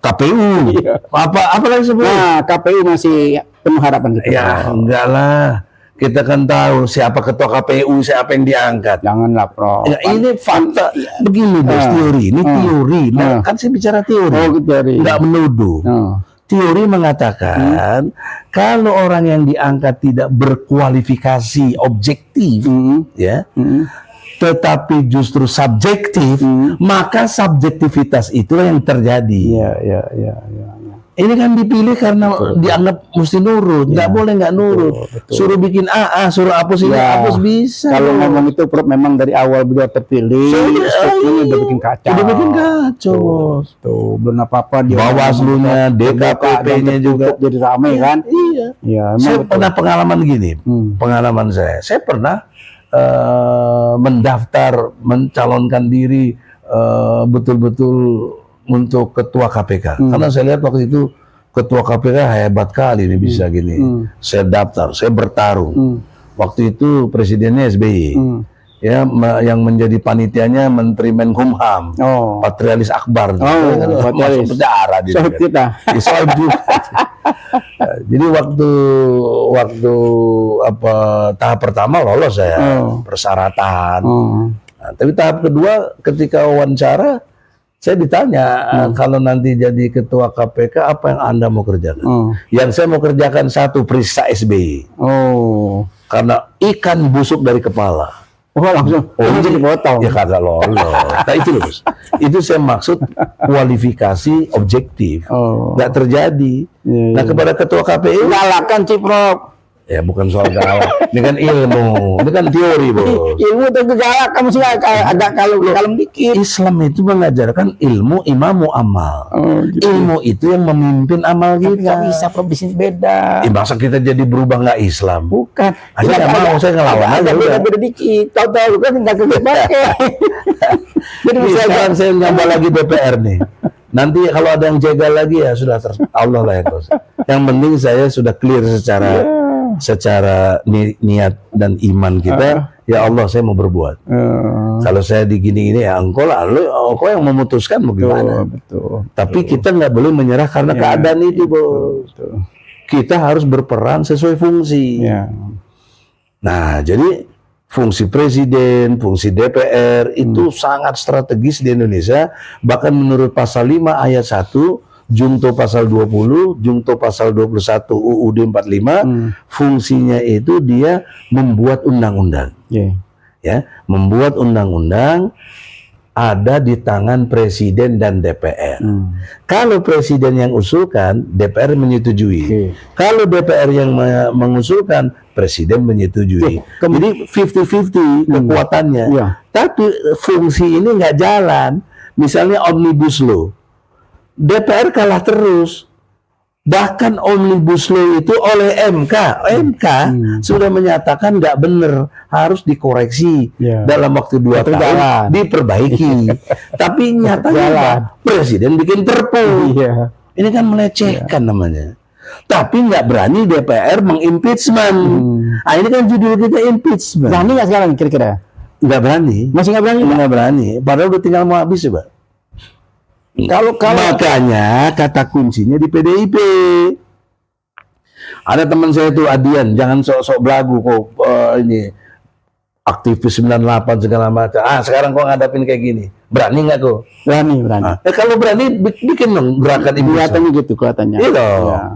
KPU, apa lagi sebelum? Nah, KPU masih penuh harapan gitu. Ya enggak lah, kita kan tahu siapa ketua KPU, siapa yang diangkat. Janganlah Prof. Ya, ini fakta begini bos, teori ini teori. Kan saya bicara teori, teori. Nggak menuduh. Teori mengatakan kalau orang yang diangkat tidak berkualifikasi objektif, tetapi justru subjektif, maka subjektivitas itulah yang terjadi. Iya. Ini kan dipilih karena dianggap mesti nurut, nggak boleh nggak nurut. Suruh bikin A, suruh hapus ini, hapus bisa. Kalau ngomong itu Prof, memang dari awal beliau terpilih, ini udah bikin kacau. Udah bikin kacau, bos. Tuh, belum apa-apa dia. Bawaslunya, DKPP-nya juga jadi ramai kan? Iya. Iya, Saya pernah pengalaman gini, pengalaman saya pernah mendaftar, mencalonkan diri betul-betul untuk ketua KPK. Karena saya lihat waktu itu ketua KPK hebat kali ini bisa gini. Saya daftar, saya bertarung. Waktu itu presidennya SBY. Ya, yang menjadi panitianya Menteri Menkumham, Patrialis Akbar. Masuk penjara di kita. Soal juga. Jadi waktu tahap pertama lolos saya persyaratan. Nah, tapi tahap kedua ketika wawancara saya ditanya kalau nanti jadi ketua KPK apa yang Anda mau kerjakan? Yang saya mau kerjakan satu, periksa SBY. Karena ikan busuk dari kepala. Langsung jadi dipotong. Ya kagak lolos. Nah itu loh, Bos. Itu saya maksud kualifikasi objektif. Nggak terjadi. Nah kepada ketua KPU Galakan sih Prof. ya bukan soal galak. Ini kan ilmu, ini kan teori, Bos. Ilmu itu galak, kamu sih ada kalem dikit. Islam itu mengajarkan ilmu imamu amal. Gitu. Ilmu itu yang memimpin amal Tapi kita. nggak bisa Prof, bisnis beda. Masa kita jadi berubah nggak Islam? Bukan. Saya nggak mau, saya ngelawan aja udah. Beda dikit. Tahu-tahu kan nggak kepake. Jadi Misalkan saya nyambal lagi DPR nih. Nanti kalau ada yang jegal lagi ya sudah Allah lah ya, Bos. Yang penting saya sudah clear secara niat dan iman kita. Ya Allah, saya mau berbuat. Kalau saya digini-gini ya engkau lah, engkau yang memutuskan mau gimana. Betul. Tapi kita nggak boleh menyerah karena keadaan itu, Bos. Kita harus berperan sesuai fungsi. Nah, jadi fungsi presiden, fungsi DPR itu sangat strategis di Indonesia. Bahkan menurut pasal 5 ayat 1, Jungto pasal 20, Jungto pasal 21 UUD 45, fungsinya itu dia membuat undang-undang. Ya, membuat undang-undang ada di tangan presiden dan DPR. Kalau presiden yang usulkan, DPR menyetujui. Kalau DPR yang mengusulkan, presiden menyetujui. Jadi 50-50 kekuatannya. Tapi fungsi ini nggak jalan. Misalnya Omnibus Law, DPR kalah terus. Bahkan Omnibus Law itu oleh MK sudah menyatakan nggak benar, harus dikoreksi dalam waktu 2 tahun, diperbaiki. Tapi nyatanya presiden bikin perpu. Ini kan melecehkan namanya. Tapi nggak berani DPR mengimpeachment. Nah, ini kan judul kita impeachment. Berani nggak sekarang kira-kira? Nggak berani. Masih nggak berani? Nggak berani. Padahal udah tinggal mau habis, Pak. Kalau makanya kata kuncinya di PDIP. Ada teman saya tuh Adian, jangan sok-sok belagu kok ini aktivis 98 segala macam. Sekarang kok ngadapin kayak gini. Berani nggak kok? Berani. Kalau berani bikin dong gerakan ini. Kelihatannya gitu kelihatannya. Iya.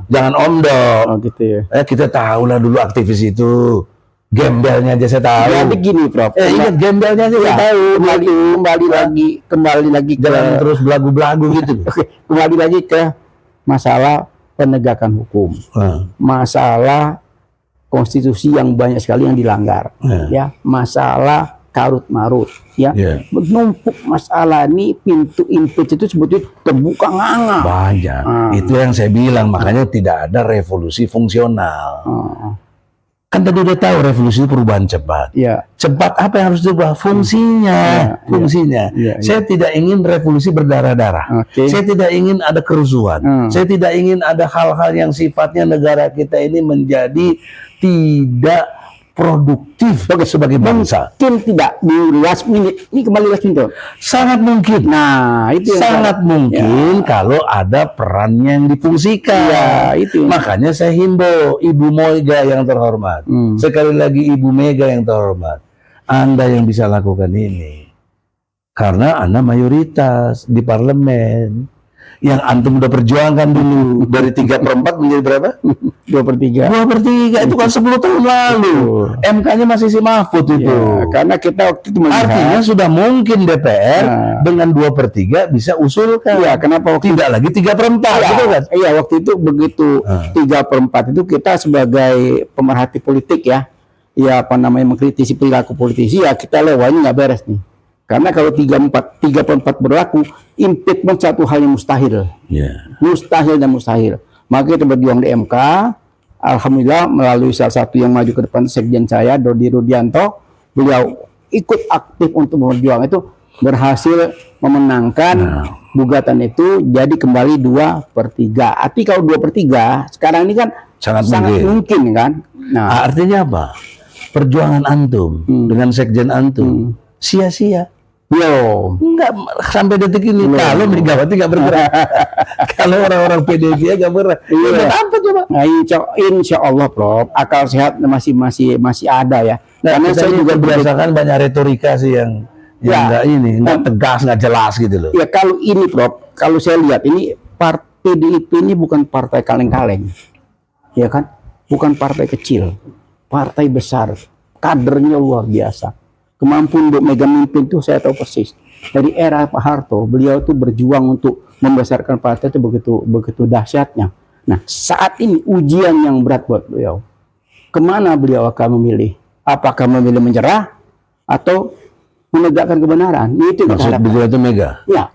Jangan omdok. Gitu ya. Kita tahu lah dulu aktivis itu. Gembelnya aja saya tahu. Jadi gini, Prof. Ingat gembelnya aja saya tahu. Kembali lagi ke jalan terus belagu-belagu gitu. Kembali lagi ke masalah penegakan hukum. Masalah konstitusi yang banyak sekali yang dilanggar. Ya, masalah karut-marut, ya. Menumpuk masalah ini, pintu impeach itu sebetulnya terbuka nganga. Banyak. Itu yang saya bilang, makanya tidak ada revolusi fungsional. Kan tadi udah tahu revolusi itu perubahan cepat. Cepat apa yang harus diubah? Fungsinya. Saya tidak ingin revolusi berdarah-darah. Saya tidak ingin ada kerusuhan. Saya tidak ingin ada hal-hal yang sifatnya negara kita ini menjadi tidak produktif sebagai bangsa. Mungkin tidak di last minute. Ini kembali last minute. Sangat mungkin. Nah, itu sangat mungkin kalau ada perannya yang difungsikan. Itu. Makanya saya himbau Ibu Mega yang terhormat. Sekali lagi Ibu Mega yang terhormat. Anda yang bisa lakukan ini. Karena Anda mayoritas di parlemen. yang antum udah perjuangkan dulu dari 3/4 menjadi berapa? 2/3. 2/3 itu kan 10 tahun lalu. MK-nya masih si Mahfud itu. Ya, karena kita waktu itu melihat, Artinya sudah mungkin DPR dengan 2/3 bisa usulkan. ya kenapa waktu Tidak lagi 3/4, Iya, gitu kan? iya, waktu itu begitu 3/4 itu kita sebagai pemerhati politik ya apa namanya mengkritisi perilaku politisi, ya kita lewat ini nggak beres nih. Karena kalau 3/4 berlaku, impeachment satu hal yang mustahil. Mustahil dan mustahil. Maka kita berjuang di MK. Alhamdulillah melalui salah satu yang maju ke depan, sekjen saya, Dodi Rudianto, beliau ikut aktif untuk berjuang itu, berhasil memenangkan gugatan itu, jadi kembali 2/3. Arti kalau 2/3 sekarang ini kan Sangat mungkin kan. Nah, artinya apa? Perjuangan antum dengan sekjen antum sia-sia. Enggak sampai detik ini. Kalau Megawati nggak bergerak, kalau orang-orang PDIP nggak bergerak, apa coba? Nah, insya Allah, Prof, akal sehat masih ada ya. Nah, Karena saya juga berdasarkan banyak retorika sih yang nggak tegas, nggak jelas gitu loh. Ya kalau ini, Prof, kalau saya lihat ini PDIP ini bukan partai kaleng-kaleng, ya kan? Bukan partai kecil, partai besar, kadernya luar biasa. Kemampuan untuk Mega mimpin itu saya tahu persis. Dari era Pak Harto, beliau itu berjuang untuk membesarkan partai itu begitu dahsyatnya. Nah, saat ini ujian yang berat buat beliau. Kemana beliau akan memilih? Apakah memilih menyerah atau menegakkan kebenaran? Itu maksud beliau itu Mega. Ya,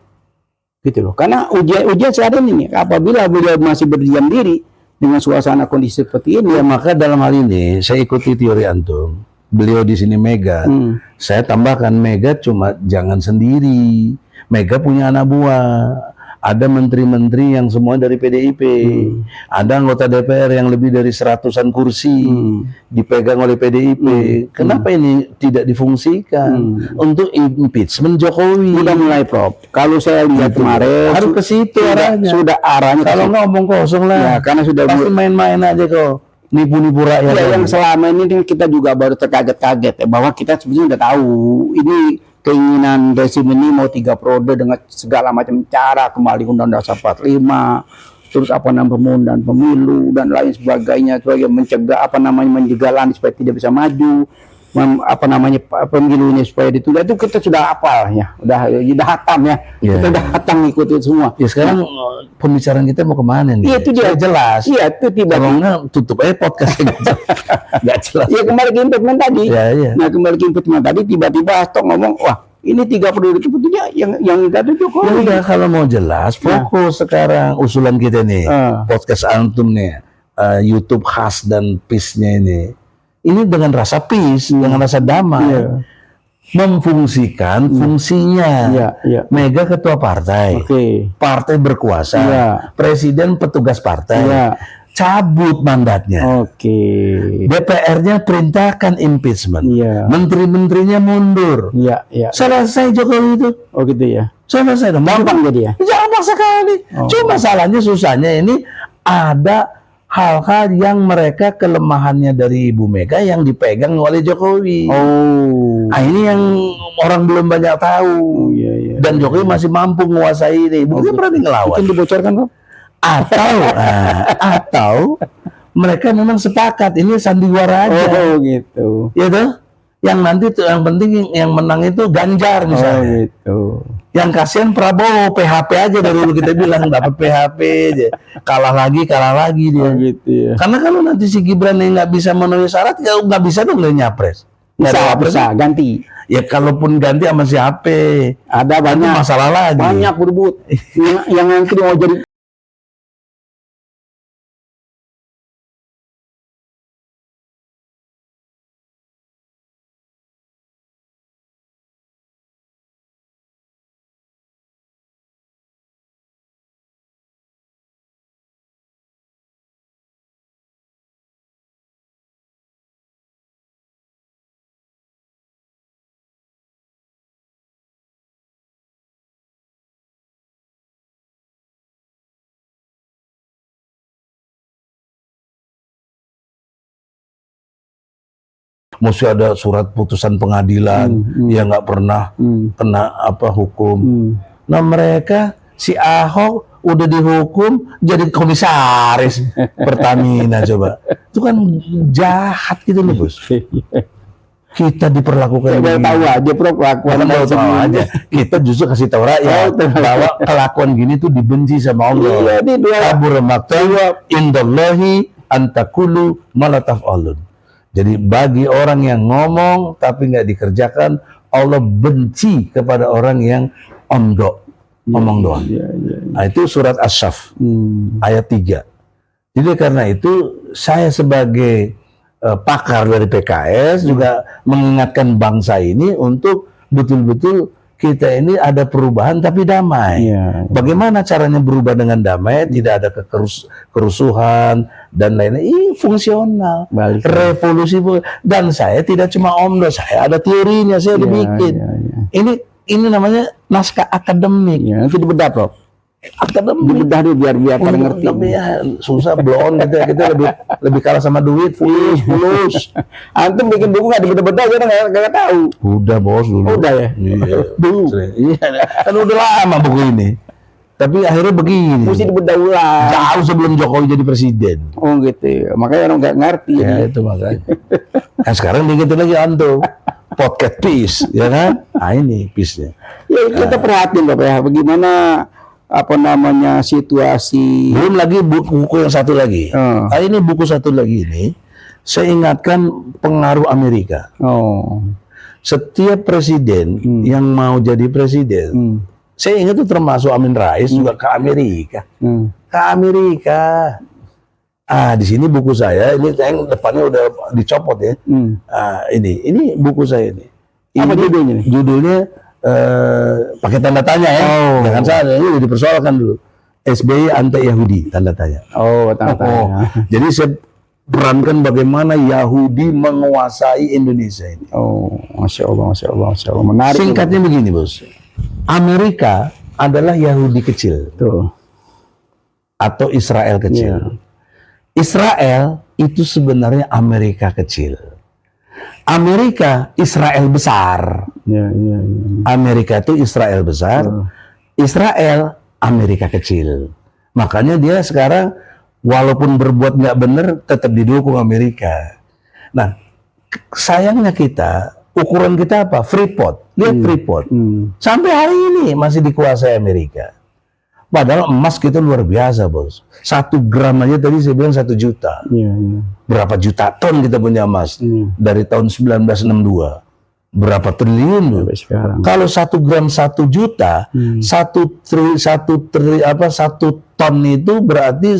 gitu loh. Karena ujian saat ini, apabila beliau masih berdiam diri dengan suasana kondisi seperti ini, ya maka dalam hal ini saya ikuti teori antum. Beliau di sini Mega. Saya tambahkan Mega cuma jangan sendiri. Mega punya anak buah. Ada menteri-menteri yang semua dari PDIP. Ada anggota DPR yang lebih dari 100-an kursi dipegang oleh PDIP. Kenapa ini tidak difungsikan untuk impeachment Jokowi? Udah mulai, Prof. Kalau saya lihat kemarin harus ke situ arahnya. Sudah arahnya. Kalau nggak omong kosong lah. Ya, karena sudah pasti main-main aja kok. Nipu-nipu rakyat. Ya, yang selama ini kita juga baru terkaget-kaget ya, bahwa kita sebenarnya udah tahu ini keinginan rezim ini mau 3 periode dengan segala macam cara, kembali Undang-Undang 45, terus penundaan pemilu dan lain sebagainya, sebagai mencegah menjegalan supaya tidak bisa maju, pemilunya supaya ditunda. Itu kita sudah hafal ya, udah hatam ya, kita udah hatam ngikutin semua. Ya sekarang pembicaraan kita mau kemana nih? Iya itu dia jelas. Iya itu tiba-tiba tutup aja podcastnya nggak jelas. Iya kembali ke impeachment tadi. Nah kembali ke impeachment tadi tiba-tiba Astok ngomong, wah ini 3 periode itu sebetulnya yang itu Jokowi. Ya udah kalau mau jelas fokus sekarang usulan kita nih podcast antum nih YouTube khas dan peace-nya ini dengan rasa peace, dengan rasa damai, memfungsikan fungsinya. Mega ketua partai, partai berkuasa, presiden petugas partai, cabut mandatnya. DPR-nya perintahkan impeachment, menteri-menterinya mundur. Selesai Jokowi itu. Oh gitu ya. Selesai, gampang jadi ya. Gampang sekali. Cuma salahnya susahnya ini ada hal-hal yang mereka kelemahannya dari Ibu Mega yang dipegang oleh Jokowi. Nah, ini yang orang belum banyak tahu. Dan Jokowi masih mampu menguasai ini. Mungkin berani ngelawan. Mungkin dibocorkan kok. Atau mereka memang sepakat ini sandiwara aja. Gitu. Ya tuh. Yang nanti tuh yang penting yang menang itu Ganjar misalnya. Yang kasihan Prabowo PHP aja dari dulu kita bilang dapat PHP aja. Kalah lagi dia. Karena kalau nanti si Gibran yang nggak bisa memenuhi syarat ya nggak bisa dong dia nyapres. Bisa ganti. Ya kalaupun ganti sama siapa? Ada banyak masalah lagi. Banyak berebut. yang nanti mau jadi mesti ada surat putusan pengadilan yang nggak pernah kena hukum. Nah mereka si Ahok udah dihukum jadi komisaris Pertamina coba. Itu kan jahat gitu loh, Bos. Kita diperlakukan Saya tahu aja perlakuan Bukan tahu aja. Kita justru kasih tahu rakyat bahwa kelakuan gini tuh dibenci sama Allah. Iya, ini dua. Kabur maqtan indallahi antakulu malataf'alun. Jadi bagi orang yang ngomong tapi nggak dikerjakan, Allah benci kepada orang yang ngomong doang. Nah, itu surat As-Saff ayat 3. Jadi karena itu saya sebagai pakar dari PKS juga mengingatkan bangsa ini untuk betul-betul kita ini ada perubahan tapi damai. Bagaimana caranya berubah dengan damai? Tidak ada kerusuhan dan lainnya. Ini fungsional, revolusi. Dan saya tidak cuma omdo, saya ada teorinya, saya udah bikin. Ini namanya naskah akademik. Itu dibedah, Prof. Akademik. Dibedah dulu biar pada ngerti. Tapi ya susah belum kita lebih kalah sama duit, fulus. Antum bikin buku nggak dibedah-bedah aja nggak tahu. Udah, Bos, dulu. Udah ya. Iya. Dulu. Iya, kan udah lama buku ini. Tapi akhirnya begini. Mesti dibedah ulang. Jauh sebelum Jokowi jadi presiden. Oh gitu. Makanya orang nggak ngerti. Ya itu makanya. Nah sekarang diingetin lagi antum. Podcast peace, ya kan? Nah ini peace-nya. Ya kita perhatiin Bapak ya. Bagaimana situasi. Belum lagi buku yang satu lagi. Ini buku satu lagi ini. Saya ingatkan pengaruh Amerika. Setiap presiden yang mau jadi presiden, saya ingat itu termasuk Amin Rais juga ke Amerika. Ke Amerika. Di sini buku saya, ini yang depannya udah dicopot ya. Ini buku saya ini. Apa judulnya? Judulnya pakai tanda tanya ya. Jangan salah, ini udah dipersoalkan dulu. SBY anti Yahudi, tanda tanya. Tanda tanya. Jadi saya perankan bagaimana Yahudi menguasai Indonesia ini. Masya Allah, Masya Allah, Masya Allah. Menarik. Singkatnya begini, Bos. Amerika adalah Yahudi kecil. Atau Israel kecil. Israel itu sebenarnya Amerika kecil. Amerika Israel besar. Amerika itu Israel besar. Israel Amerika kecil. Makanya dia sekarang walaupun berbuat nggak benar tetap didukung Amerika. Nah, sayangnya kita ukuran kita apa? Freeport. Lihat Freeport. Sampai hari ini masih dikuasai Amerika. Padahal emas kita luar biasa, Bos. 1 gram aja tadi saya bilang 1 juta. Berapa juta ton kita punya emas dari tahun 1962. Berapa triliun loh. Kalau 1 gram 1 juta, 1 ton itu berarti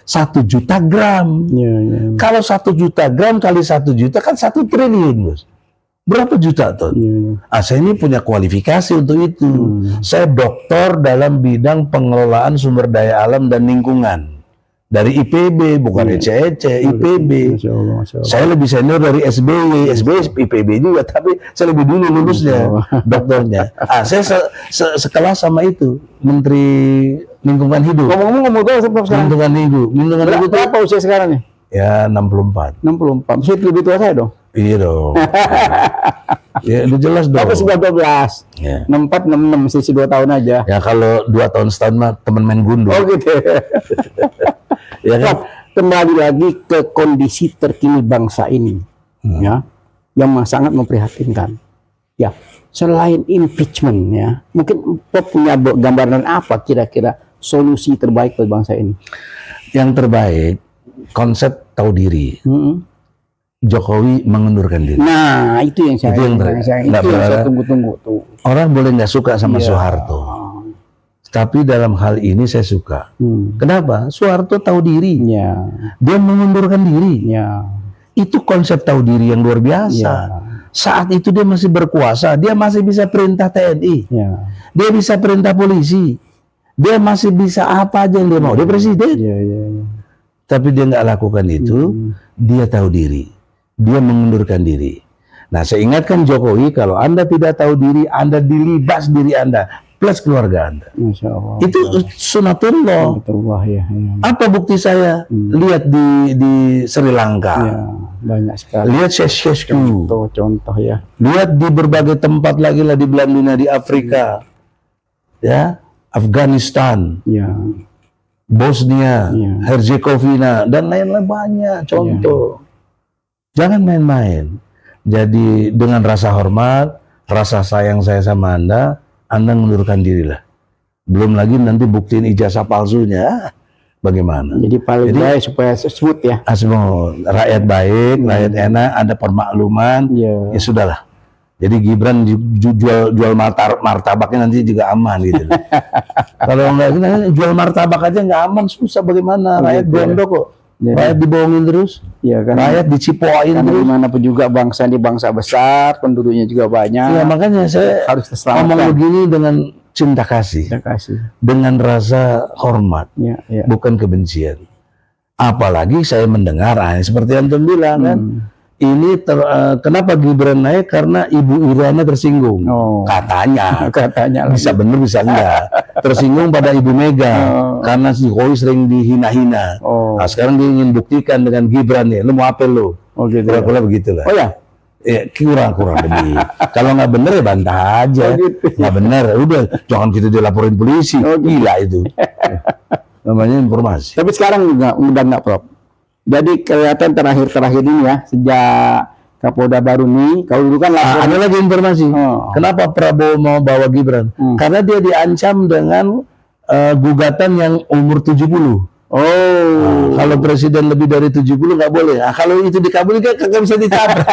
1 juta gram. Kalau 1 juta gram kali 1 juta kan 1 triliun, Bos. Berapa juta ton? Saya ini punya kualifikasi untuk itu. Saya doktor dalam bidang pengelolaan sumber daya alam dan lingkungan. Dari IPB, bukan ECEC, IPB. Masya Allah, Masya Allah. Saya lebih senior dari SBY. SBY IPB juga, tapi saya lebih dulu lulusnya, doktornya. Saya sekelas sama itu, Menteri Lingkungan Hidup. Ngomong-ngomong sekarang. Lingkungan Hidup. Berapa usia sekarang nih? Ya 64. 64. Maksudnya lebih tua saya dong. Iya dong. Ya udah jelas dong. Apa sudah 12? 64, 66, sisi 2 tahun aja. Ya kalau 2 tahun setahun mah teman main gundu. Gitu. Ya kan? Kembali lagi ke kondisi terkini bangsa ini, ya, yang sangat memprihatinkan. Ya, selain impeachment, ya, mungkin Prof punya gambaran apa kira-kira solusi terbaik bagi bangsa ini? Yang terbaik konsep tahu diri. Jokowi mengundurkan diri. Nah, itu yang saya tunggu-tunggu tuh. Orang boleh nggak suka sama Soeharto, tapi dalam hal ini saya suka. Kenapa? Soeharto tahu diri. Dia mengundurkan diri. Itu konsep tahu diri yang luar biasa. Saat itu dia masih berkuasa, dia masih bisa perintah TNI, dia bisa perintah polisi, dia masih bisa apa aja yang dia mau. Dia presiden. Tapi dia nggak lakukan itu. Dia tahu diri. Dia mengundurkan diri. Nah, saya ingatkan Jokowi, kalau Anda tidak tahu diri, Anda dilibas diri Anda plus keluarga Anda. Masya Allah. Itu sunatullah. Apa bukti saya? Lihat di Sri Lanka. Banyak sekali. Lihat Sheshku. Contoh ya. Lihat di berbagai tempat lagi lah di belahan dunia, di Afrika. Ya. Afghanistan, Ya. Bosnia, Iya. Herzegovina, dan lain-lain banyak contoh. Jangan main-main. Jadi dengan rasa hormat, rasa sayang saya sama Anda mengundurkan dirilah. Belum lagi nanti buktiin ijazah palsunya, bagaimana? Jadi paling Jadi- baik supaya smooth ya. Asmo, rakyat baik, rakyat enak, ada permakluman, Iya. ya sudahlah. Jadi Gibran jual martabaknya nanti juga aman gitu. Kalau nggak jual martabak aja nggak aman, susah bagaimana? Rakyat Gitu ya. gondok kok. Jadi- Rakyat dibohongin terus, Iya kan. rakyat dicipoin Karena terus. dimanapun juga bangsa ini bangsa besar, penduduknya juga banyak. Ya makanya saya Harus ngomong terselamatkan. begini dengan cinta kasih, Terima kasih. dengan rasa hormat, Ya, ya. bukan kebencian. Apalagi saya mendengar, seperti Anton bilang kan, ini kenapa Gibran naik karena Ibu Iriana tersinggung, Oh. katanya. Katanya lah. Bisa benar bisa enggak, tersinggung pada Ibu Mega karena si Jokowi sering dihina-hina. Oh. Nah, sekarang dia ingin buktikan dengan Gibran nih, lu mau apa lu? Oh gitu. Ya. Kira-kira begitulah. Oh ya. Kurang lebih. Kalau nggak bener ya bantah aja. Oh, gitu. Nggak bener, udah jangan kita dilaporin polisi. Oh, gitu. Gila itu. Namanya informasi. Tapi sekarang juga udah nggak, Prof. Jadi kelihatan terakhir-terakhir ini ya, sejak Kapolda baru nih, kalau dulu kan laporan. Ada lagi informasi. Oh. Kenapa Prabowo mau bawa Gibran? Karena dia diancam dengan gugatan yang umur 70. Oh. Kalau presiden lebih dari 70 nggak boleh. Nah, kalau itu dikabulkan kagak bisa ditabrak.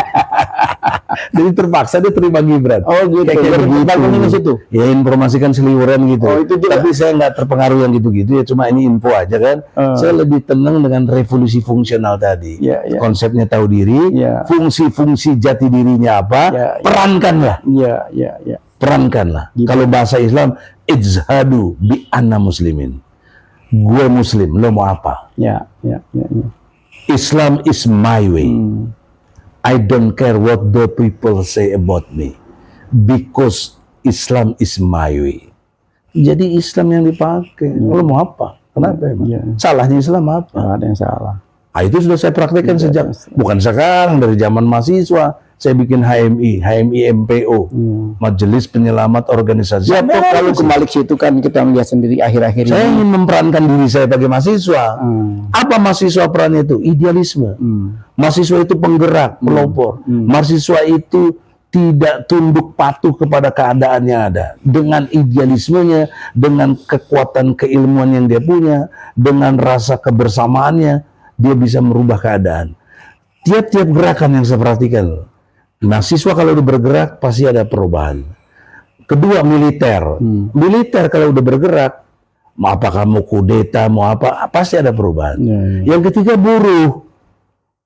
Jadi terpaksa dia terima Gibran. Oh gitu. Kayak Jadi begitu. bangunnya ke situ. Ya informasikan seliweran gitu. Oh, itu juga. Tapi saya nggak terpengaruh yang gitu-gitu ya. Cuma ini info aja kan. Saya lebih tenang dengan revolusi fungsional tadi. Ya, ya. Konsepnya tahu diri. Ya. Fungsi-fungsi jati dirinya apa. Ya, ya. Perankanlah. Iya, iya, iya. Perankanlah. Kalau bahasa Islam, ijhadu bi anna muslimin. Gue muslim, lo mau apa? Ya, ya, ya, ya. Islam is my way. I don't care what the people say about me. Because Islam is my way. Jadi Islam yang dipakai. Lo mau apa? Kenapa emang? Ya. Salahnya Islam apa? Nggak ada yang salah. Nah, itu sudah saya praktekkan sejak, bukan sekarang, dari zaman mahasiswa. Saya bikin HMI MPO, Majelis Penyelamat Organisasi. Ya, Prof, kalau kembali ke situ kan kita melihat sendiri akhir-akhir Saya ini. ingin memperankan diri saya sebagai mahasiswa. Apa mahasiswa perannya itu? Idealisme. Mahasiswa itu penggerak, pelopor. Mahasiswa itu tidak tunduk patuh kepada keadaan yang ada. Dengan idealismenya, dengan kekuatan keilmuan yang dia punya, dengan rasa kebersamaannya, dia bisa merubah keadaan. Tiap-tiap gerakan yang saya perhatikan, mahasiswa kalau udah bergerak pasti ada perubahan. Kedua, militer. Militer kalau udah bergerak, mau apakah mau kudeta, mau apa, pasti ada perubahan. Ya, ya. Yang ketiga, buruh.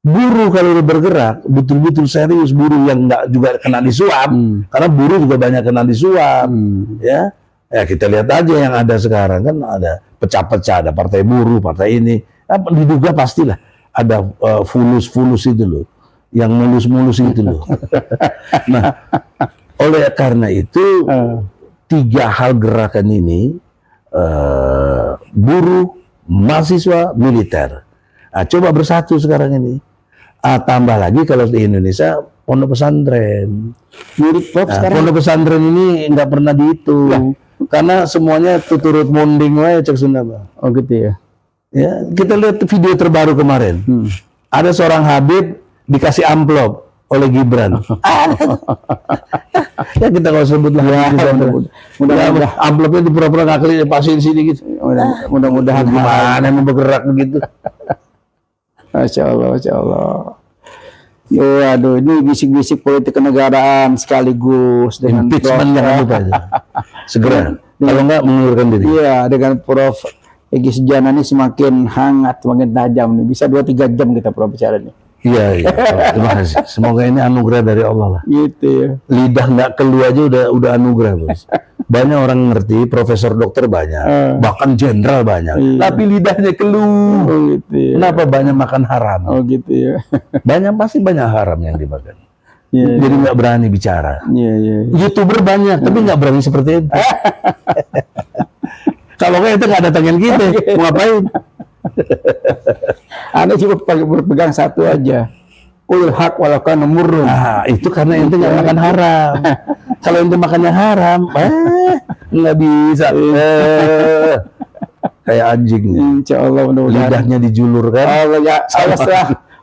Buruh kalau udah bergerak, betul-betul serius, buruh yang nggak juga kena disuap, karena buruh juga banyak kena disuap. Ya, kita lihat aja yang ada sekarang, kan ada pecah-pecah, ada partai buruh, partai ini. Diduga pastilah ada fulus-fulus itu loh, yang mulus-mulus itu loh. Nah, oleh karena itu, tiga hal gerakan ini, buruh, mahasiswa, militer. Nah, coba bersatu sekarang ini. Tambah lagi kalau di Indonesia, pondok pesantren. Mirip, Prof, Nah, sekarang. pondok pesantren ini nggak pernah dihitung. Karena semuanya tuturut monding wae cek Sunda, Bang. Oh gitu ya. Ya, kita lihat video terbaru kemarin. Ada seorang Habib dikasih amplop oleh Gibran. Ya kita nggak sebut lah. mudah-mudahan. Amplopnya di pura-pura ngakli pasin sini gitu. Mudah-mudahan Gimana emang bergerak begitu? Masya Allah, Masya Allah. Aduh, ini bisik-bisik politik kenegaraan sekaligus dengan Impeachment Prof. jangan lupa aja. Segera. Kalau nggak mengundurkan diri. Iya, dengan Prof. Egy Sujana ini semakin hangat, semakin tajam nih. Bisa 2-3 jam kita Prof bicara nih. Iya. Terima kasih. Semoga ini anugerah dari Allah lah. Gitu ya. Lidah nggak keluar aja udah anugerah, Bos. Banyak orang ngerti, profesor dokter banyak, bahkan jenderal banyak, tapi lidahnya keluh. Oh gitu ya. Kenapa banyak makan haram? Oh gitu ya. Pasti banyak haram yang dimakan. Iya, Jadi nggak berani bicara. Iya, iya. YouTuber banyak, tapi nggak berani seperti itu. Kalau nggak itu nggak datangin kita, mau ngapain? Anda cuma berpegang satu aja. Ul haq walau kana murrun. Nah, itu karena ente nggak makan haram. Kalau ente makan yang haram, nggak bisa. Kayak anjing. Insya Allah mudah-mudahan. Lidahnya dijulur kan.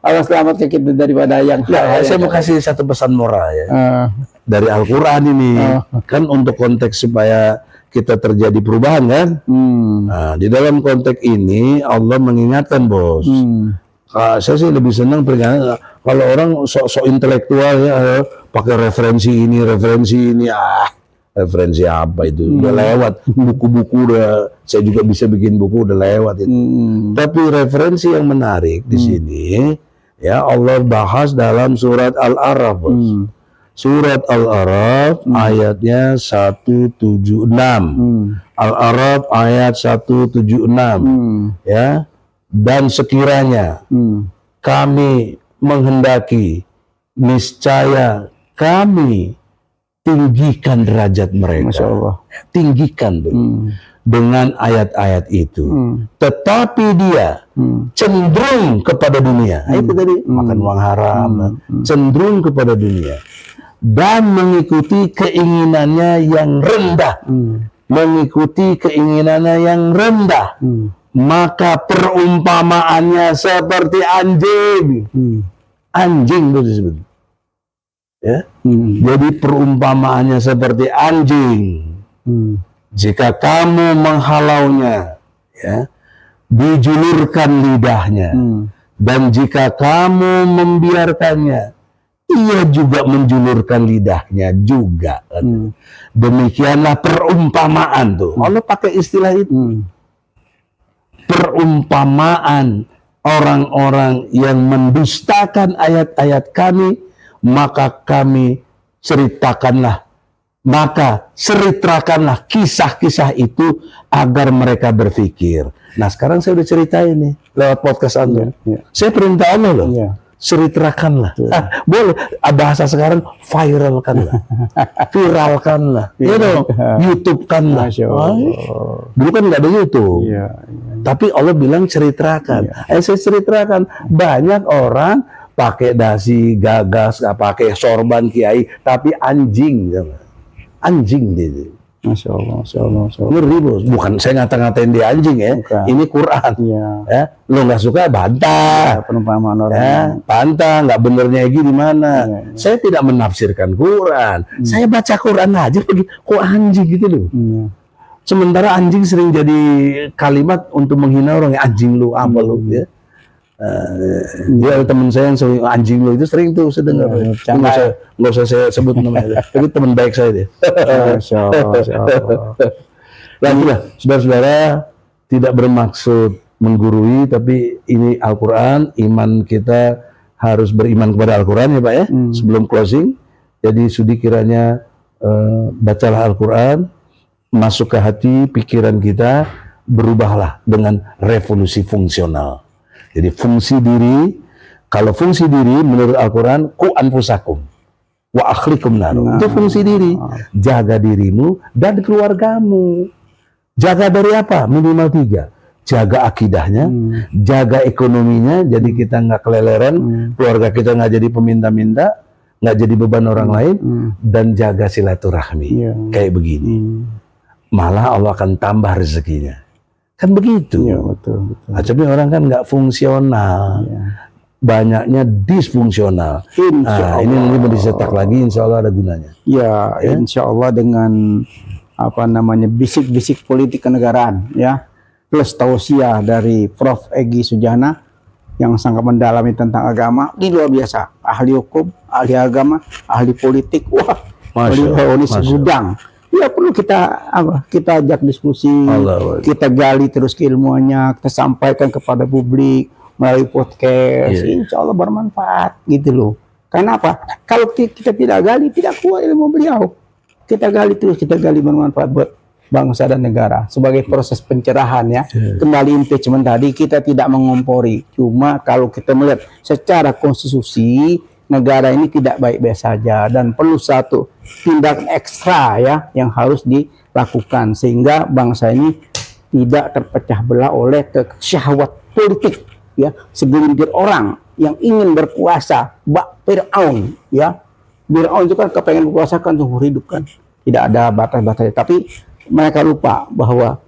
Allah selamatkan kita daripada yang Saya mau kasih satu pesan moral ya. Dari Al-Quran ini. Kan untuk konteks supaya kita terjadi perubahan kan. Nah, di dalam konteks ini Allah mengingatkan bos. Saya sih lebih senang peringatan kalau orang sok intelektual ya, pakai referensi ini, referensi apa itu udah lewat, buku-buku udah, saya juga bisa bikin buku udah lewat itu. Tapi referensi yang menarik di sini ya Allah bahas dalam surat Al-A'raf, surat Al-A'raf ayatnya 176, Al-A'raf ayat 176 ya. Dan sekiranya kami menghendaki, niscaya kami tinggikan derajat mereka. Masya Allah. Tinggikan tuh dengan ayat-ayat itu. Tetapi dia cenderung kepada dunia. Itu tadi makan uang haram, cenderung kepada dunia dan mengikuti keinginannya yang rendah. Mengikuti keinginannya yang rendah. Maka perumpamaannya seperti anjing. Anjing itu disebut. Ya. Jadi perumpamaannya seperti anjing. Jika kamu menghalaunya, ya, dijulurkan lidahnya. Dan jika kamu membiarkannya, ia juga menjulurkan lidahnya juga. Demikianlah perumpamaan tuh. Allah pakai istilah itu. Perumpamaan orang-orang yang mendustakan ayat-ayat kami, maka ceritakanlah kisah-kisah itu agar mereka berpikir. Nah sekarang saya udah ceritain nih lewat podcast Anda. Saya perintah Allah loh. Ceritakanlah. Boleh bahasa sekarang viralkanlah. Ya dong, YouTube-kanlah. Dulu kan nggak ada YouTube. Tapi Allah bilang ceritakan. Saya ceritakan. Banyak orang pakai dasi, gagas, nggak pakai sorban kiai, tapi anjing. Anjing dia. Masya Allah, Masya Allah. Ngeri bos. Bukan saya ngata-ngatain dia anjing ya. Bukan. Ini Quran. Ya. Lo nggak suka bantah. Perumpamaan orang. Ya, bantah. Nggak benernya di mana. Saya tidak menafsirkan Quran. Saya baca Quran aja. Kok anjing gitu loh. Sementara anjing sering jadi kalimat untuk menghina orang. Anjing lu, apa lu ya. Dia teman saya yang sering anjing lo itu sering tuh saya dengar. Nggak usah saya sebut namanya. Tapi teman baik saya dia. Nah, saudara-saudara, tidak bermaksud menggurui, tapi ini Al-Quran. Iman kita harus beriman kepada Al-Quran ya Pak ya. Sebelum closing, jadi sudi kiranya bacalah Al-Quran, masuk ke hati pikiran kita, berubahlah dengan revolusi fungsional. Jadi fungsi diri, kalau fungsi diri menurut Al-Quran, ku anfusakum wa akhlikum narum. Itu fungsi diri. Jaga dirimu dan keluargamu. Jaga dari apa? Minimal 3. Jaga akidahnya, jaga ekonominya, jadi kita nggak keleleran, keluarga kita nggak jadi peminta-minta, nggak jadi beban orang lain, dan jaga silaturahmi. Kayak begini. Malah Allah akan tambah rezekinya. Kan begitu. Betul. Tapi orang kan nggak fungsional, banyaknya disfungsional. Ini nanti mau dicetak lagi, insya Allah ada gunanya. Insya Allah dengan bisik-bisik politik kenegaraan, ya, plus tausiah dari Prof. Egy Sujana yang sangat mendalami tentang agama. Ini luar biasa, ahli hukum, ahli agama, ahli politik. Wah, beliau ini segudang. Ya perlu kita ajak diskusi, kita gali terus keilmuannya, kita sampaikan kepada publik melalui podcast. Insya Allah bermanfaat gitu loh. Karena apa? Kalau kita tidak gali, tidak kuat ilmu beliau. Kita gali terus, kita gali bermanfaat buat bangsa dan negara sebagai proses pencerahan ya. Kembali impeachment tadi, kita tidak mengompori. Cuma kalau kita melihat secara konstitusi, negara ini tidak baik-baik saja dan perlu satu tindakan ekstra ya yang harus dilakukan sehingga bangsa ini tidak terpecah belah oleh syahwat politik ya, segelintir orang yang ingin berkuasa, bak Fir'aun ya, Fir'aun itu kan kepengen menguasakan seumur hidup kan, tidak ada batas-batasnya. Tapi mereka lupa bahwa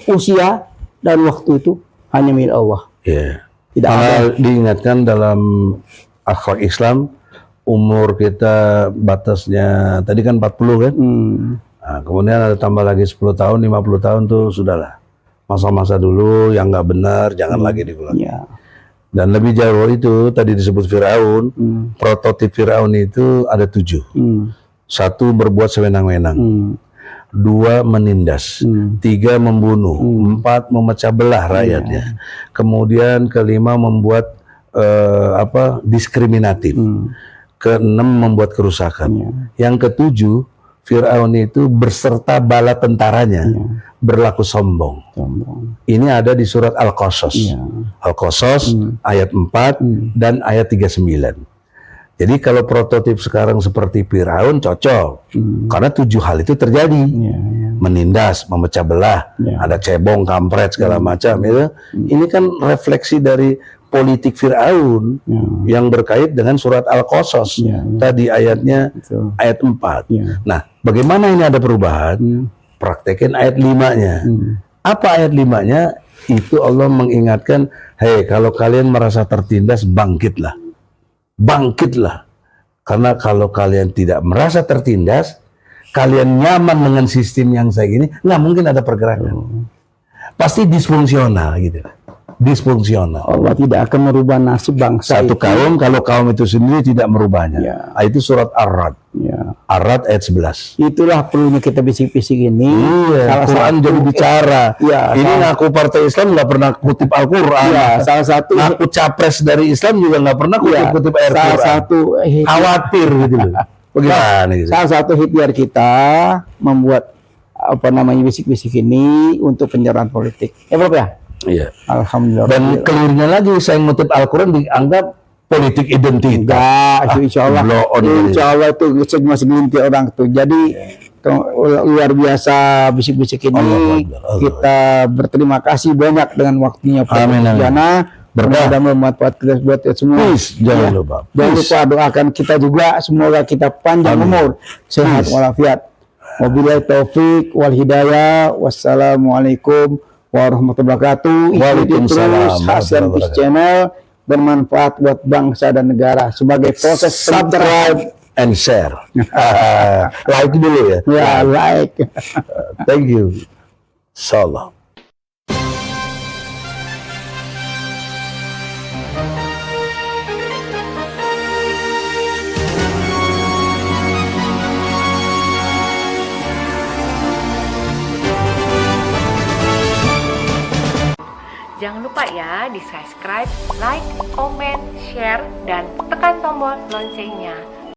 usia dan waktu itu hanya milik Allah. Ya. Tidak Malah diingatkan dalam akhlak Islam, umur kita batasnya tadi kan 40 kan. Nah, kemudian ada tambah lagi 10 tahun, 50 tahun tuh sudahlah. Masa-masa dulu yang nggak benar jangan lagi diulangi. Ya. Dan lebih jauh itu tadi disebut Firaun, prototip Firaun itu ada 7. 1 berbuat sewenang-wenang, 2 menindas, 3 membunuh, 4 memecah belah rakyatnya, kemudian kelima membuat diskriminatif, keenam membuat kerusakan, yang ketujuh Firaun itu berserta bala tentaranya berlaku sombong. Ini ada di surat Al-Qasas. Al-Qasas ayat 4 dan ayat 39. Jadi kalau prototip sekarang seperti Firaun cocok. Karena 7 hal itu terjadi. Menindas, memecah belah, ada cebong, kampret segala macam itu. Ini kan refleksi dari politik Firaun yang berkait dengan surat Al-Qasas. Tadi ayatnya ayat 4. Nah, bagaimana ini ada perubahan? Praktekin ayat 5-nya. Apa ayat 5-nya? Itu Allah mengingatkan, hei kalau kalian merasa tertindas, bangkitlah. Bangkitlah. Karena kalau kalian tidak merasa tertindas, kalian nyaman dengan sistem yang saya gini, nggak mungkin ada pergerakan. Pasti disfungsional gitu. Disfungsional. Allah tidak akan merubah nasib bangsa Satu itu. kaum, kalau kaum itu sendiri tidak merubahnya. Itu surat Ar-Ra'd. Ar-Ra'd ayat 11. Itulah perlunya kita bisik-bisik ini. Salah Quran jadi bicara. Ini ngaku partai Islam nggak pernah kutip Al-Quran. Salah satu ngaku capres dari Islam juga nggak pernah kutip ayat salah Quran. satu Khawatir gitu loh. Bagaimana gitu? Salah satu ikhtiar kita membuat bisik-bisik ini untuk penyerahan politik. Prof ya? Iya. Alhamdulillah. Dan kelirnya lagi saya ngutip Al-Quran dianggap politik identitas. Enggak, insya Allah itu semua segelintir orang tuh. Jadi luar biasa bisik-bisik ini. Kita berterima kasih banyak dengan waktunya Pak Diana. Bermudah bermanfaat kita buat semua. Jangan lupa. Jangan lupa doakan kita juga, semoga kita panjang umur, sehat walafiat. Wabillahi taufik wal hidayah. Wassalamualaikum warahmatullahi wabarakatuh. Waalaikumsalam. Hasan Peace Channel bermanfaat buat bangsa dan negara. Sebagai proses Subscribe and share. Like dulu ya. Ya, like. Thank you. Insyaallah. Jangan lupa ya di subscribe, like, komen, share, dan tekan tombol loncengnya.